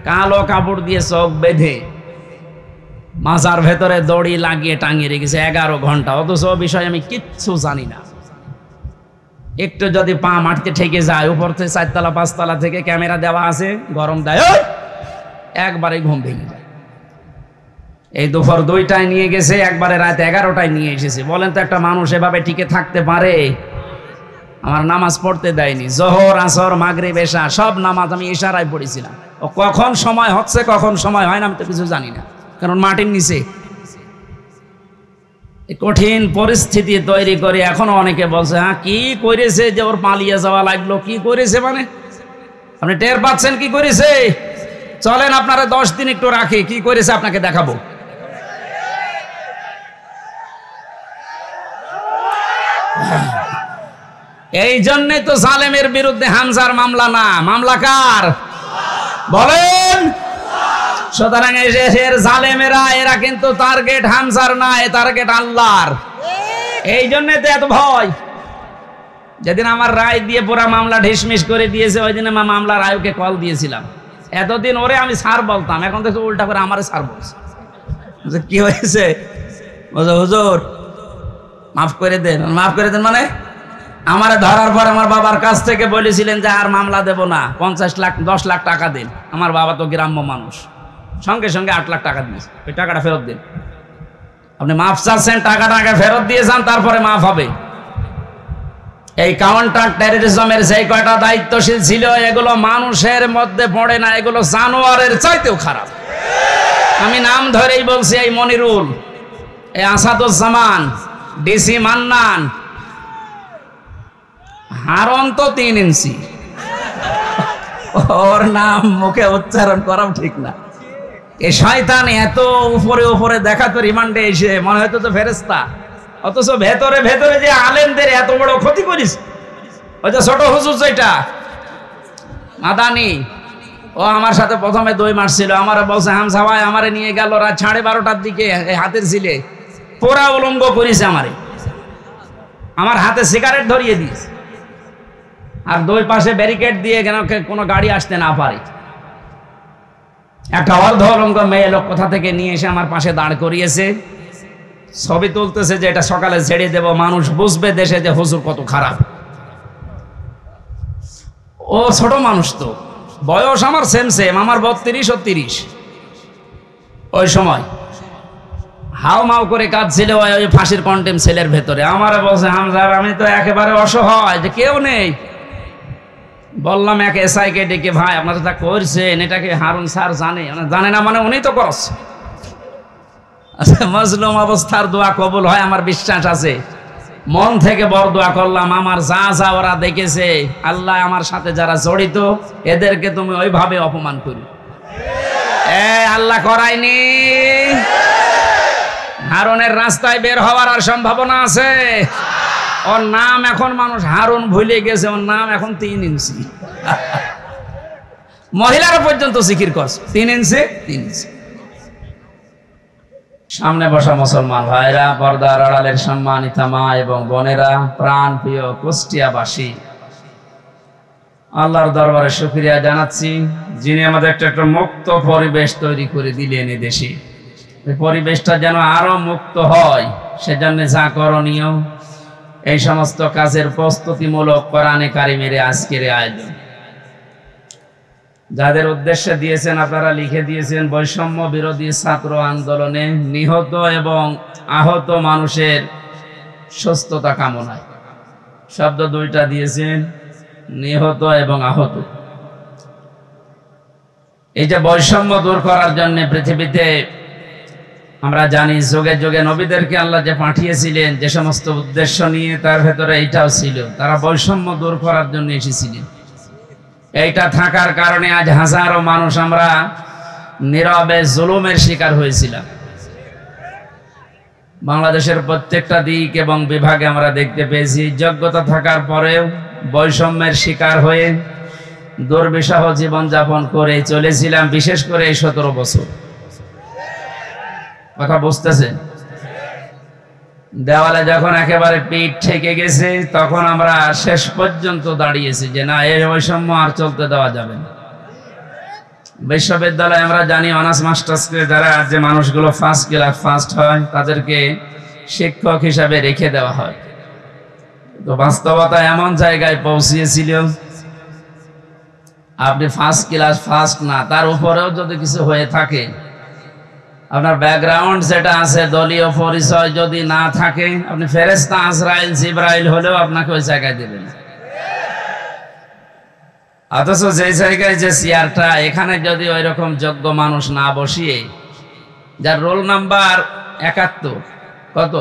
S1: কালো কাপড় দিয়ে চোখ বেঁধে, মাজার ভেতরে দড়ি লাগিয়ে টাঙিয়ে রেখেছে 11 ঘন্টা। অথচ বিষয় আমি কিচ্ছু জানি না। একটু যদি পা মাটিতে ঠেকে যায়, উপর থেকে 4তলা 5তলা থেকে ক্যামেরা দেওয়া আছে, গরম দেয়, একবারে ঘুম ভেঙে যায়। এই দুপুর 2টায় নিয়ে গেছে, একবারে রাত 11টায় নিয়ে এসেছে। বলেন তো একটা মানুষ এভাবে টিকে থাকতে পারে? আমার নামাজ পড়তে দেয়নি, জোহর আসর মাগরিব এশা সব নামাজ আমি ইশারায় পড়েছিলাম। ও কখন সময় হচ্ছে কখন সময় হয় না আমি তো কিছু জানি না, কারণ মাটির নিচে। কঠিন পরিস্থিতি তৈরি করে এখনো অনেকে বলছে হ্যাঁ কি করেছে যে ওর পালিয়ে যাওয়া লাগলো। কি করেছে মানে আপনি টের পাচ্ছেন কি করেছে? চলেন আপনারা 10 দিন একটু রাখি, কি করেছে আপনাকে দেখাবো। এই জন্যই তো জালেমের বিরুদ্ধে হামজার মামলা না, মামলা কার বলেন? সুতরাং এর জালেমেরা এরা কিন্তু টার্গেট হামজার না, এ টার্গেট আল্লাহর। এই জন্যই তো এত ভয়। যেদিন আমার রায় দিয়ে পুরা মামলা ঢিসমিস করে দিয়েছে, ওই দিন আমার মামলার আয়ুকে কল দিয়েছিলাম। এতদিন ওরে আমি স্যার বলতাম, এখন তো উল্টা করে আমারে স্যার বলছে। কি হয়েছে? হুজুর মাফ করে দেন। মাফ করে দেন মানে আমারে ধরার পর আমার বাবার কাছ থেকে বলেছিলেন যে আর মামলা দেব না, 50 লাখ 10 লাখ টাকা দিন। আমার বাবা তো গ্রাম্য মানুষ, সঙ্গে সঙ্গে 8 লাখ টাকা দিয়েছে। ওই টাকাটা ফেরত দিন। আপনি মাফ চাচ্ছেন, টাকাটা আগে ফেরত দিয়ে যান, তারপরে মাফ হবে। এই কাউন্টার টেররিজমের যে কয়টা দায়িত্বশীল ছিল, এগুলো মানুষের মধ্যে পড়ে না, এগুলো জানোয়ারের চাইতেও খারাপ। আমি নাম ধরেই বলছি, এই মনিরুল, এই আসাদুজ্জামান, ডিসি মান্নান, হারন তো 3 ইঞ্চি, ওর নাম মুখে উচ্চারণ করাও ঠিক না। এই শয়তান এত উপরে উপরে দেখা তো রিমান্ডে এসে মনে হয়তো তো ফেরেশতা, অথচ ভেতরে ভেতরে যে আলেমদের এত বড় ক্ষতি করিস। ওই যে ছোট হুজুর যেটা মাদানি, ও আমার সাথে প্রথমে 2 মাস ছিল। আমার বলছে হামজা ভাই আমারে নিয়ে গেল রাত 12:30টার দিকে, হাতের ছিলে পোড়া উলঙ্গ করেছে আমারে, আমার হাতে সিগারেট ধরিয়ে দিয়েছে, আর 2 পাশে ব্যারিকেড দিয়ে কেন কোনো গাড়ি আসতে না পারে। একটা অর্ধ উলঙ্গ মেয়ে লোক কোথা থেকে নিয়ে এসে আমার পাশে দাঁড় করিয়েছে, ছবি তুলতেছে যে এটা সকালে ছেড়ে দেব, মানুষ বুঝবে দেশে যে হুজুর কত খারাপ। ও ছোট মানুষ, তো বয়স আমার সেম, আমার 32 ও 30। ওই সময় হাও মাও করে কাঁদছিল ওই ফাঁসির কন্টেম সেলের ভেতরে। আমারে বলছে হামজা আমি তো একেবারে অসহায়, যে কেউ নেই। বললাম এক এসআইকে ডেকে, ভাই আপনারা তা করছেন এটাকে হারুন স্যার জানে? জানে না মানে উনি তো করছে। মজলুম অবস্থার দোয়া কবুল হয় আমার বিশ্বাস আছে। মন থেকে বড় দোয়া করলাম, আমার যা যা ওরা দেখেছে, আল্লাহ আমার সাথে যারা জড়িত এদেরকে তুমি ওইভাবে অপমান করি। আল্লাহ করায়নি। হারুনের রাস্তায় বের হওয়ার আর সম্ভাবনা আছে? ওর নাম এখন মানুষ হারুন ভুলে গেছে, ওর নাম এখন 3 ইঞ্চি। মহিলারা পর্যন্ত জিকির করছে 3 ইঞ্চি 3 ইঞ্চি। সামনে বসা মুসলমান ভাইরা, পর্দার আড়ালের সম্মানিত মা এবং বোনেরা, প্রাণ প্রিয় কুষ্টিয়াবাসী, আল্লাহর দরবারে শুকরিয়া জানাচ্ছি, যিনি আমাদের একটা মুক্ত পরিবেশ তৈরি করে দিলেন এই দেশে। এই পরিবেশটা যেন আরো মুক্ত হয়, সেজন্য যা করণীয় এই সমস্ত কাজের প্রস্তুতিমূলক কোরআনে কারিমের আজকের আয়োজন। যাদের উদ্দেশ্যে দিয়েছেন আপনারা লিখে দিয়েছেন, বৈষম্য বিরোধী ছাত্র আন্দোলনে নিহত এবং আহত মানুষের সুস্থতা কামনায়। শব্দ 2টা দিয়েছেন, নিহত এবং আহত। এই যে বৈষম্য দূর করার জন্য পৃথিবীতে আমরা জানি যুগে যুগে নবীদেরকে আল্লাহ যে পাঠিয়েছিলেন যে সমস্ত উদ্দেশ্য নিয়ে, তার ভেতরে এইটাও ছিল, তারা বৈষম্য দূর করার জন্য এসেছিলেন। এইটা থাকার কারণে আজ হাজারো মানুষ আমরা নীরবে জুলুমের শিকার হয়েছিলাম। বাংলাদেশের প্রত্যেকটা দিক এবং বিভাগে আমরা দেখতে পেয়েছি, যোগ্যতা থাকার পরেও বৈষম্যের শিকার হয়ে দুর্বিষহ জীবনযাপন করে চলেছিলাম, বিশেষ করে এই 17 বছর। কথা বুঝতেছেন? দেওয়ালে যখন একেবারে পিঠ ঠেকে গেছে, তখন আমরা শেষ পর্যন্ত দাঁড়িয়েছি যে না, এই বৈষম্য আর চলতে দেওয়া যাবে না। বিশ্ববিদ্যালয়ে আমরা জানি অনার্স মাস্টার্সকে যারা যে মানুষগুলো ফার্স্ট ক্লাস ফার্স্ট হয়, তাদেরকে শিক্ষক হিসাবে রেখে দেওয়া হয়। তো বাস্তবতা এমন জায়গায় পৌঁছিয়েছিল, আপনি ফার্স্ট ক্লাস ফার্স্ট না, তার উপরেও যদি কিছু হয়ে থাকে, আপনার ব্যাকগ্রাউন্ড যেটা আছে, দলীয় পরিচয় যদি না থাকে, আপনি ফেরেশতা আজরাইল জিবরাইল হলেও আপনাকে ওই জায়গায় দেবেন। অথচ যে জায়গায় যে চেয়ারটা, এখানে যদি ওই রকম যোগ্য মানুষ না বসিয়ে, যার রোল নাম্বার 71, কত,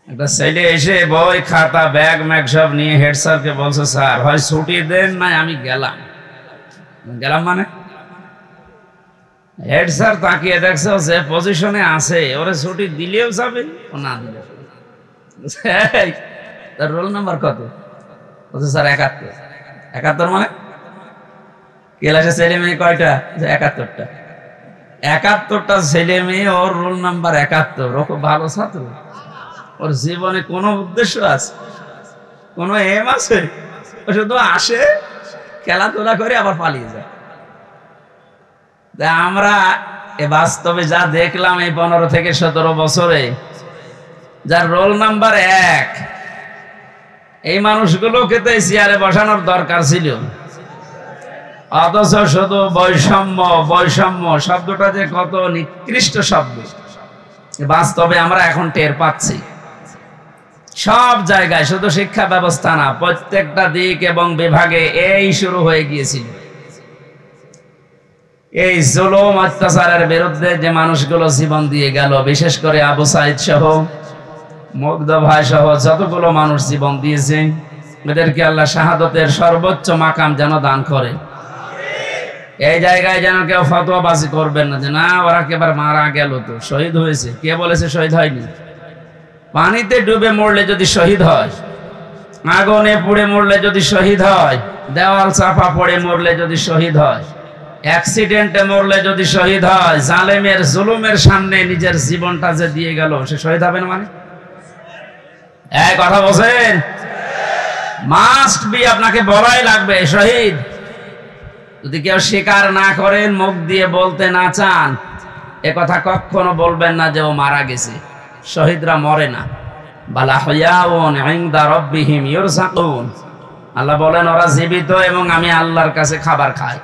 S1: একটা ছেলে এসে বই খাতা ব্যাগ ম্যাগ সব নিয়ে হেড স্যারকে বলছে, স্যার হয় ছুটি দেন, না আমি গেলাম। মানে হেড স্যার তাকিয়ে দেখছে যে পজিশনে আছে, ওরে ছুটি দিলেও যাবে, ও না দিলে। তার রোল নাম্বার কত? স্যার 71। 71 মানে ক্লাসে ছেলে মেয়ে কয়টা? 71টা। 71টা ছেলে মেয়ে, ওর রোল নাম্বার 71। ও খুব ভালো ছাত্র, ওর জীবনে কোনো উদ্দেশ্য আছে, কোনো এম আছে? ও শুধু আসে, খেলাধুলা করে আবার পালিয়ে যায়। আমরা বাস্তবে যা দেখলাম এই 15 থেকে 17 বছরে, যার রোল নাম্বার 1, এই মানুষগুলোকে তো চেয়ারে বসানোর দরকার ছিল। অথচ শুধু বৈষম্য বৈষম্য শব্দটা যে কত নিকৃষ্ট শব্দ, বাস্তবে আমরা এখন টের পাচ্ছি। সব জায়গায়, শুধু শিক্ষা ব্যবস্থা না, প্রত্যেকটা দিক এবং বিভাগে এই শুরু হয়ে গিয়েছিল। এই জুলুম অত্যাচারের বিরুদ্ধে যে মানুষগুলো জীবন দিয়ে গেল, বিশেষ করে আবু সাইদ সহ, মুগ্ধ ভাই সহ যতগুলো মানুষ জীবন দিয়েছে, এদেরকে আল্লাহ শাহাদতের সর্বোচ্চ মাকাম যেন দান করে। এই জায়গায় যেন কেউ ফতোয়াবাজি করবেন না যে না ওরা একেবারে মারা গেল, তো শহীদ হয়েছে। কে বলেছে শহীদ হয়নি? পানিতে ডুবে মরলে যদি শহীদ হয়, আগুনে পুড়ে মরলে যদি শহীদ হয়, দেওয়াল চাপা পড়ে মরলে যদি শহীদ হয়, অ্যাক্সিডেন্টে মরলে যদি শহীদ হয়, জালেমের জুলুমের সামনে নিজের জীবনটা যে দিয়ে গেল, সে শহীদ হবে না? মানে এই কথা বলছেন, মাস্ট বি, আপনাকে বলাই লাগবে শহীদ। যদি কেউ স্বীকার না করেন, মুখ দিয়ে বলতে না চান, এ কথা কখনো বলবেন না যে ও মারা গেছে। শহীদরা মরে না। বালা হুয়াউন ইনদা রাব্বিহিম ইউরযাকুন, আল্লাহ বলেন ওরা জীবিত এবং আমি আল্লাহর কাছে খাবার খাই।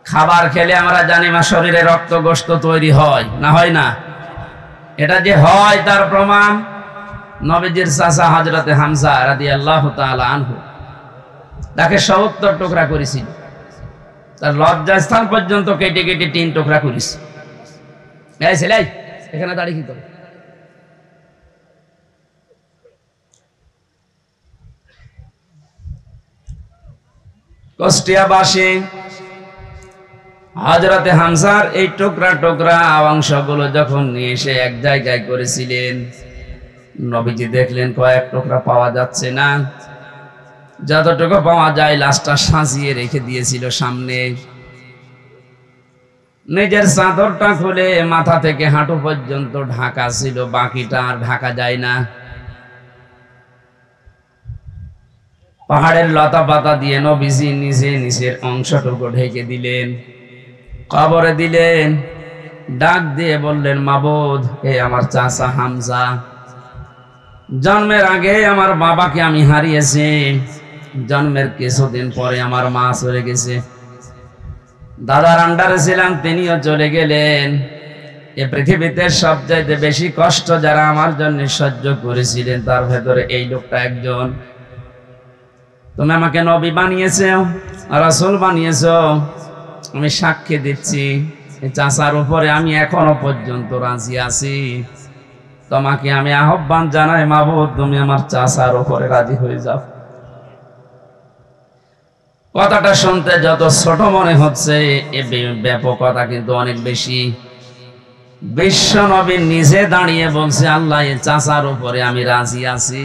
S1: খাবার খেলে আমরা জানি মা শরীরে রক্ত গোশত তৈরি হয় না, হয় না? এটা যে হয় তার প্রমাণ নবীজির চাচা হযরতে হামজা রাদিয়াল্লাহু তাআলা আনহু, তাকে 70 টুকরা করেছিল। তার লজ্জাস্থান পর্যন্ত কেটে কেটে 3 টুকরা করেছে। এই ছেলে, এখানে দাঁড়িয়ে কি করে? কুষ্টিয়াবাসী হযরতে হামজার এই টুকরা টুকরা অংশগুলো যখন নিয়ে এসে এক জায়গায় করেছিলেন, নবীজি দেখলেন কয়েক টুকরা পাওয়া যাচ্ছে না, যতটুকু পাওয়া যায় লাশটা সাজিয়ে রেখে দিয়েছিল সামনে। নিজের চাদরটা খুলে মাথা থেকে হাঁটু পর্যন্ত ঢাকা ছিল, বাকিটা আর ঢাকা যায় না। পাহাড়ের লতা পাতা দিয়ে নবীজি নিজে নিচের অংশটুকু ঢেকে দিলেন, কবরে দিলেন, ডাক দিয়ে বললেন মাবুদ, হে আমার চাচা হামজা, জন্মের আগে আমার বাবাকে আমি হারিয়েছি, জন্মের কিছুদিন পরে আমার মা চলে গেছে, দাদার আন্ডারে ছিলাম, তিনিও চলে গেলেন। এ পৃথিবীতে সবচাইতে বেশি কষ্ট যারা আমার জন্য সহ্য করেছিলেন, তার ভেতরে এই লোকটা একজন। তুমি আমাকে নবী বানিয়েছো, রাসূল বানিয়েছো, আমি সাক্ষী দিচ্ছি চাচার উপরে আমি এখনো পর্যন্ত রাজি আছি। তোমাকে আমি আহ্বান জানাই মাবুদ, তুমি আমার চাচার উপরে রাজি হয়ে যাও। কথাটা শুনতে যত ছোট মনে হচ্ছে, এ ব্যাপকতা কিন্তু অনেক বেশি। বিশ্ব নবী নিজে দাঁড়িয়ে বলছে আল্লাহ এ চাচার উপরে আমি রাজি আছি,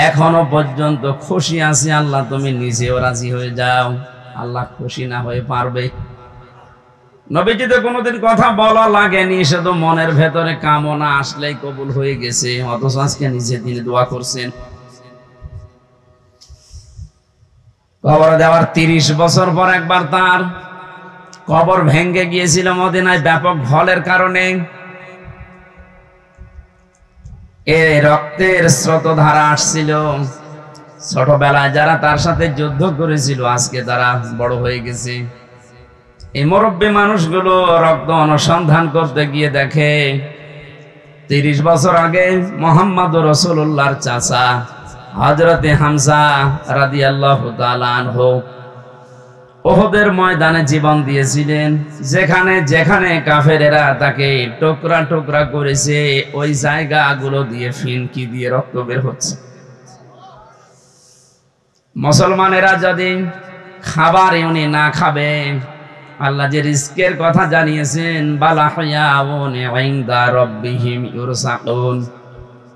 S1: এখনো পর্যন্ত খুশি আছি, আল্লাহ তুমি নিজেও রাজি হয়ে যাও। আল্লাহ খুশি না হয়ে পারবে? নবীজি তো কোনোদিন কথা বলা লাগেনি, শুধু মনের ভেতরে কামনা আসলেই কবুল হয়ে গেছে। অথচ আজকে নিজে তিনি দোয়া করছেন। কবর দেওয়ার 30 বছর পর একবার তার কবর ভেঙে গিয়েছিল মদিনায় ব্যাপক ঢলের কারণে। এ রক্তের স্রোতধারা আসছিল। ছোটবেলায় যারা তার সাথে যুদ্ধ করেছিল আজকে তারা বড় হয়ে গেছে। এই মুরব্বী মানুষগুলো রক্ত অনুসন্ধান করতে গিয়ে দেখে 30 বছর আগে মুহাম্মদুর রাসূলুল্লাহর চাচা হযরতে হামজা রাদিয়াল্লাহু তাআলা আনহু উহুদের ময়দানে জীবন দিয়েছিলেন। যেখানে যেখানে কাফেরেরা তাকে টুকরা টুকরা করেছে, ওই জায়গাগুলো দিয়ে ফিনকি দিয়ে রক্ত বের হচ্ছে। মুসলমানেরা যদি খাবার উনি না খাবে, আল্লাহ যে রিজকের কথা জানিয়েছেন, বালা হুয়াউন ইনদা রাব্বিহিম ইউরযাকুন,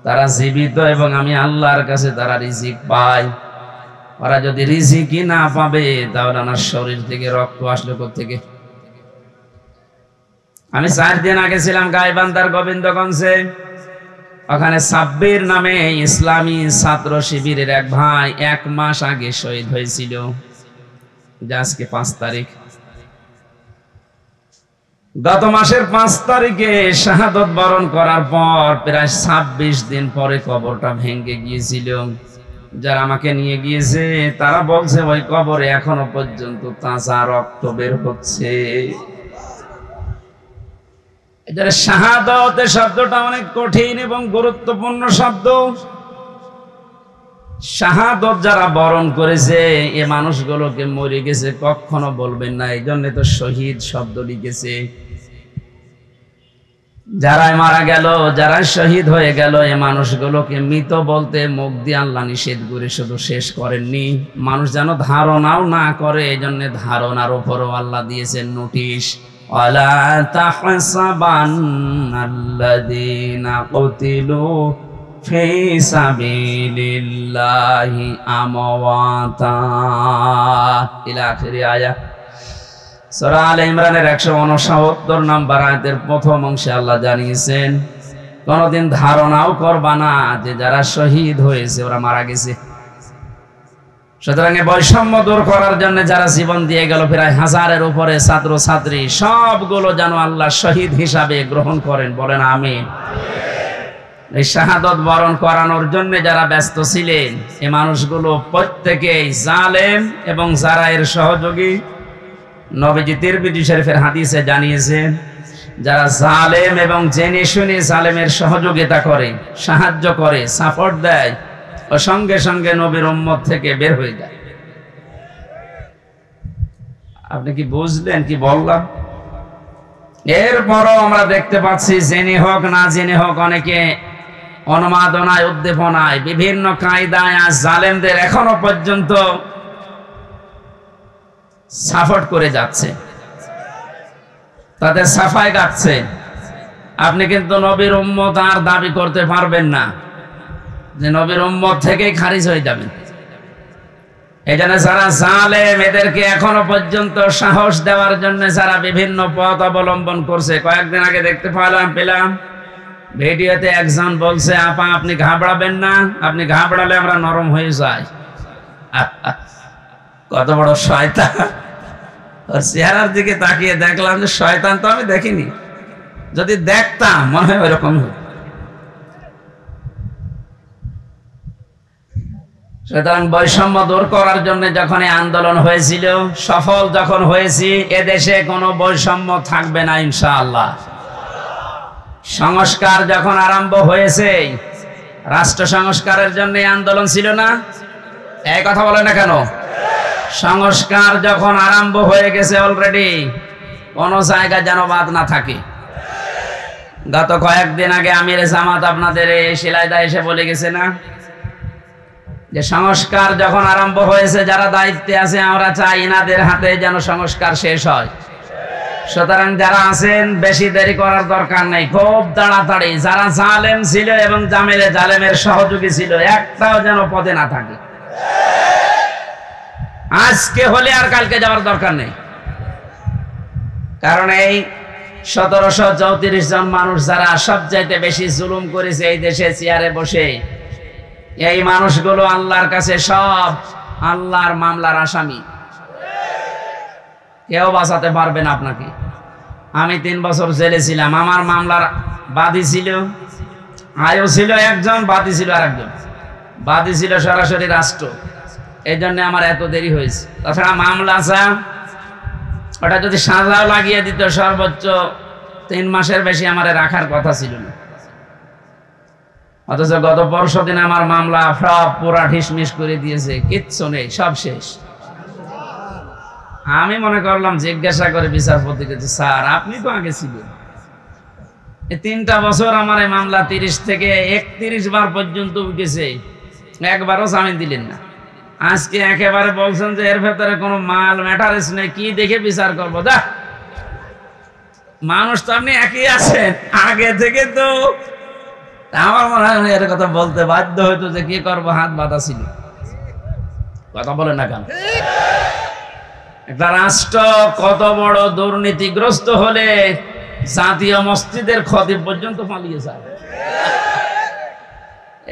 S1: তারা জীবিত এবং আমি আল্লাহর কাছে তারা রিজিক পায়। ওরা যদি রিজিকই না পাবে তাহলে আমার শরীর থেকে রক্ত আসলো কোত্থেকে? আমি 4 দিন আগে ছিলাম গাইবান্ধার গোবিন্দগঞ্জে। ওখানে সাব্বির নামে ইসলামী ছাত্র শিবিরের এক ভাই 1 মাস আগে শহীদ হয়েছিল। আজকে 5 তারিখ। গত মাসের 5 তারিখে শাহাদত বরণ করার পর প্রায় 26 দিন পরে কবরটা ভেঙে গিয়েছিল। যারা আমাকে নিয়ে গিয়েছে তারা বলছে ওই কবরে এখনো পর্যন্ত তাজা রক্ত বের হচ্ছে। এটার শাহাদত শব্দটা অনেক কঠিন এবং গুরুত্বপূর্ণ শব্দ। শাহাদত যারা বরণ করেছে এ মানুষগুলোকে মরে গেছে কখনো বলবেন না, এই জন্য তো শহীদ শব্দ লিখেছে। যারা মারা গেল, যারা শহীদ হয়ে গেল, এ মানুষগুলোকে মৃত বলতে মুখ দিয়ে আল্লাহ নিষেধ করে শুধু শেষ করেননি, মানুষ যেন ধারণাও না করে, এই জন্য ধারণার উপরও আল্লাহ দিয়েছেন নোটিশ। ওয়ালা তাহসাবান্নাল্লাযীনা কুতিলু ফি সাবিলিল্লাহি আমওয়াতা ইলা আখির আয়াত। সূরা আলে ইমরানের 169 নম্বর আয়াতের প্রথম অংশে আল্লাহ জানিয়েছেন কোনদিন ধারণাও করবা না যে যারা শহীদ হয়েছে ওরা মারা গেছে। সুতরাং বৈষম্য দূর করার জন্য যারা জীবন দিয়ে গেল প্রায় 1000-এর উপরে ছাত্র ছাত্রী, সবগুলো যেন আল্লাহ শহীদ হিসাবে গ্রহণ করেন, বলেন আমিন। এই শাহাদত বরণ করানোর জন্য যারা ব্যস্ত ছিলেন এই মানুষগুলো প্রত্যেকেই জালেম এবং যারা এর সহযোগী। নবীজি তিরমিজি শরীফের হাদিসে জানিয়েছেন যারা জালেম এবং জেনে শুনে জালেমের সহযোগিতা করে, সাহায্য করে, সাপোর্ট দেয়, ও সঙ্গে সঙ্গে নবীর উম্মত থেকে বের হয়ে যায়। আপনি কি বুঝলেন কি বললাম? এরপরও আমরা দেখতে পাচ্ছি জেনে হোক না জেনে হোক অনেকে অনুমাদনায়, উদ্দীপনায়, বিভিন্ন কায়দায় আজ জালেমদের এখনো পর্যন্ত সাপোর্ট করে যাচ্ছে, তাদের সাফাই গাচ্ছে। আপনি কিন্তু নবীর উম্মত আর দাবি করতে পারবেন না যে নবীর উম্মত থেকেই খারিজ হয়ে যাবেন। এই জন্য যারা জালেম এদেরকে এখনো পর্যন্ত সাহস দেওয়ার জন্য যারা বিভিন্ন পথ অবলম্বন করছে। কয়েকদিন আগে দেখতে পেলাম ভিডিওতে একজন বলছে, আপা আপনি ঘাবড়াবেন না, আপনি ঘাবড়ালে আমরা নরম হয়ে যাই। কত বড় শয়তান! ওর চেহারার দিকে তাকিয়ে দেখলাম যে শয়তান তো আমি দেখিনি, যদি দেখতাম মনে হয় ওইরকম। সুতরাং বৈষম্য দূর করার জন্য যখন আন্দোলন হয়েছিল, সফল যখন হয়েছি, এদেশে কোনো বৈষম্য থাকবে না ইনশাআল্লাহ। সংস্কার যখন আরম্ভ হয়েছে, রাষ্ট্র সংস্কারের জন্য আন্দোলন ছিল না? এই কথা বলে না কেন? সংস্কার যখন আরম্ভ হয়ে গেছে অলরেডি, কোনো জায়গা যেন বাদ না থাকে। গত কয়েকদিন আগে আমির জামাত আপনাদের এই শিলাইদা এসে বলে গেছে না যে সংস্কার যখন আরম্ভ হয়েছে, যারা দায়িত্বে আছে আমরা চাই এনাদের হাতে যেন সংস্কার শেষ হয়। সুতরাং যারা আছেন বেশি দেরি করার দরকার নেই, খুব তাড়াতাড়ি যারা জালেম ছিল এবং জালেমের সহযোগী ছিল একটাও যেন পদে না থাকে। আজকে হলে আর কালকে যাওয়ার দরকার নেই, কারণ এই 1734 জন মানুষ যারা সবচাইতে বেশি জুলুম করেছে এই দেশে চেয়ারে বসে, এই মানুষগুলো আল্লাহর কাছে সব আল্লাহর মামলার আসামি। কেউ বাঁচাতে পারবে না আপনাকে। আমি 3 বছর জেলে ছিলাম, আমার মামলার বাদী ছিল, আয়ও ছিল একজন, বাদী ছিল আরেকজন। বাদী ছিল সরাসরি রাষ্ট্র, এই জন্য আমার এত দেরি হয়েছে। তাছাড়া মামলা ওটা যদি সাজাও লাগিয়ে দিত সর্বোচ্চ 3 মাসের বেশি আমার রাখার কথা ছিল না। অথচ গত পরশুদিন আমার মামলা সব পুরা ঢিসমিস করে দিয়েছে, কিচ্ছু নেই, সব শেষ। আমি মনে করলাম জিজ্ঞাসা করে বিচারপতিকে, স্যার আপনি তো আগে ছিলেন, এই 3টা বছর আমার এই মামলা 30 থেকে 31 বার পর্যন্ত উঠেছে, একবারও জামিন দিলেন না। আজকে একেবারে বলছেন যে এর ভেতরে কোনো মাল ম্যাটারেস নেই, কি দেখে বিচার করবো? যা, মানুষ তো আপনি একই আছেন, আগে থেকে তো আমার মনে হয় এর কথা বলতে বাধ্য হইতো যে কি করবো, হাত বাঁধা ছিল। কথা বলে না কেন? একটা রাষ্ট্র কত বড় দুর্নীতিগ্রস্ত হলে জাতীয় মসজিদের খতিব পর্যন্ত পালিয়ে যায়।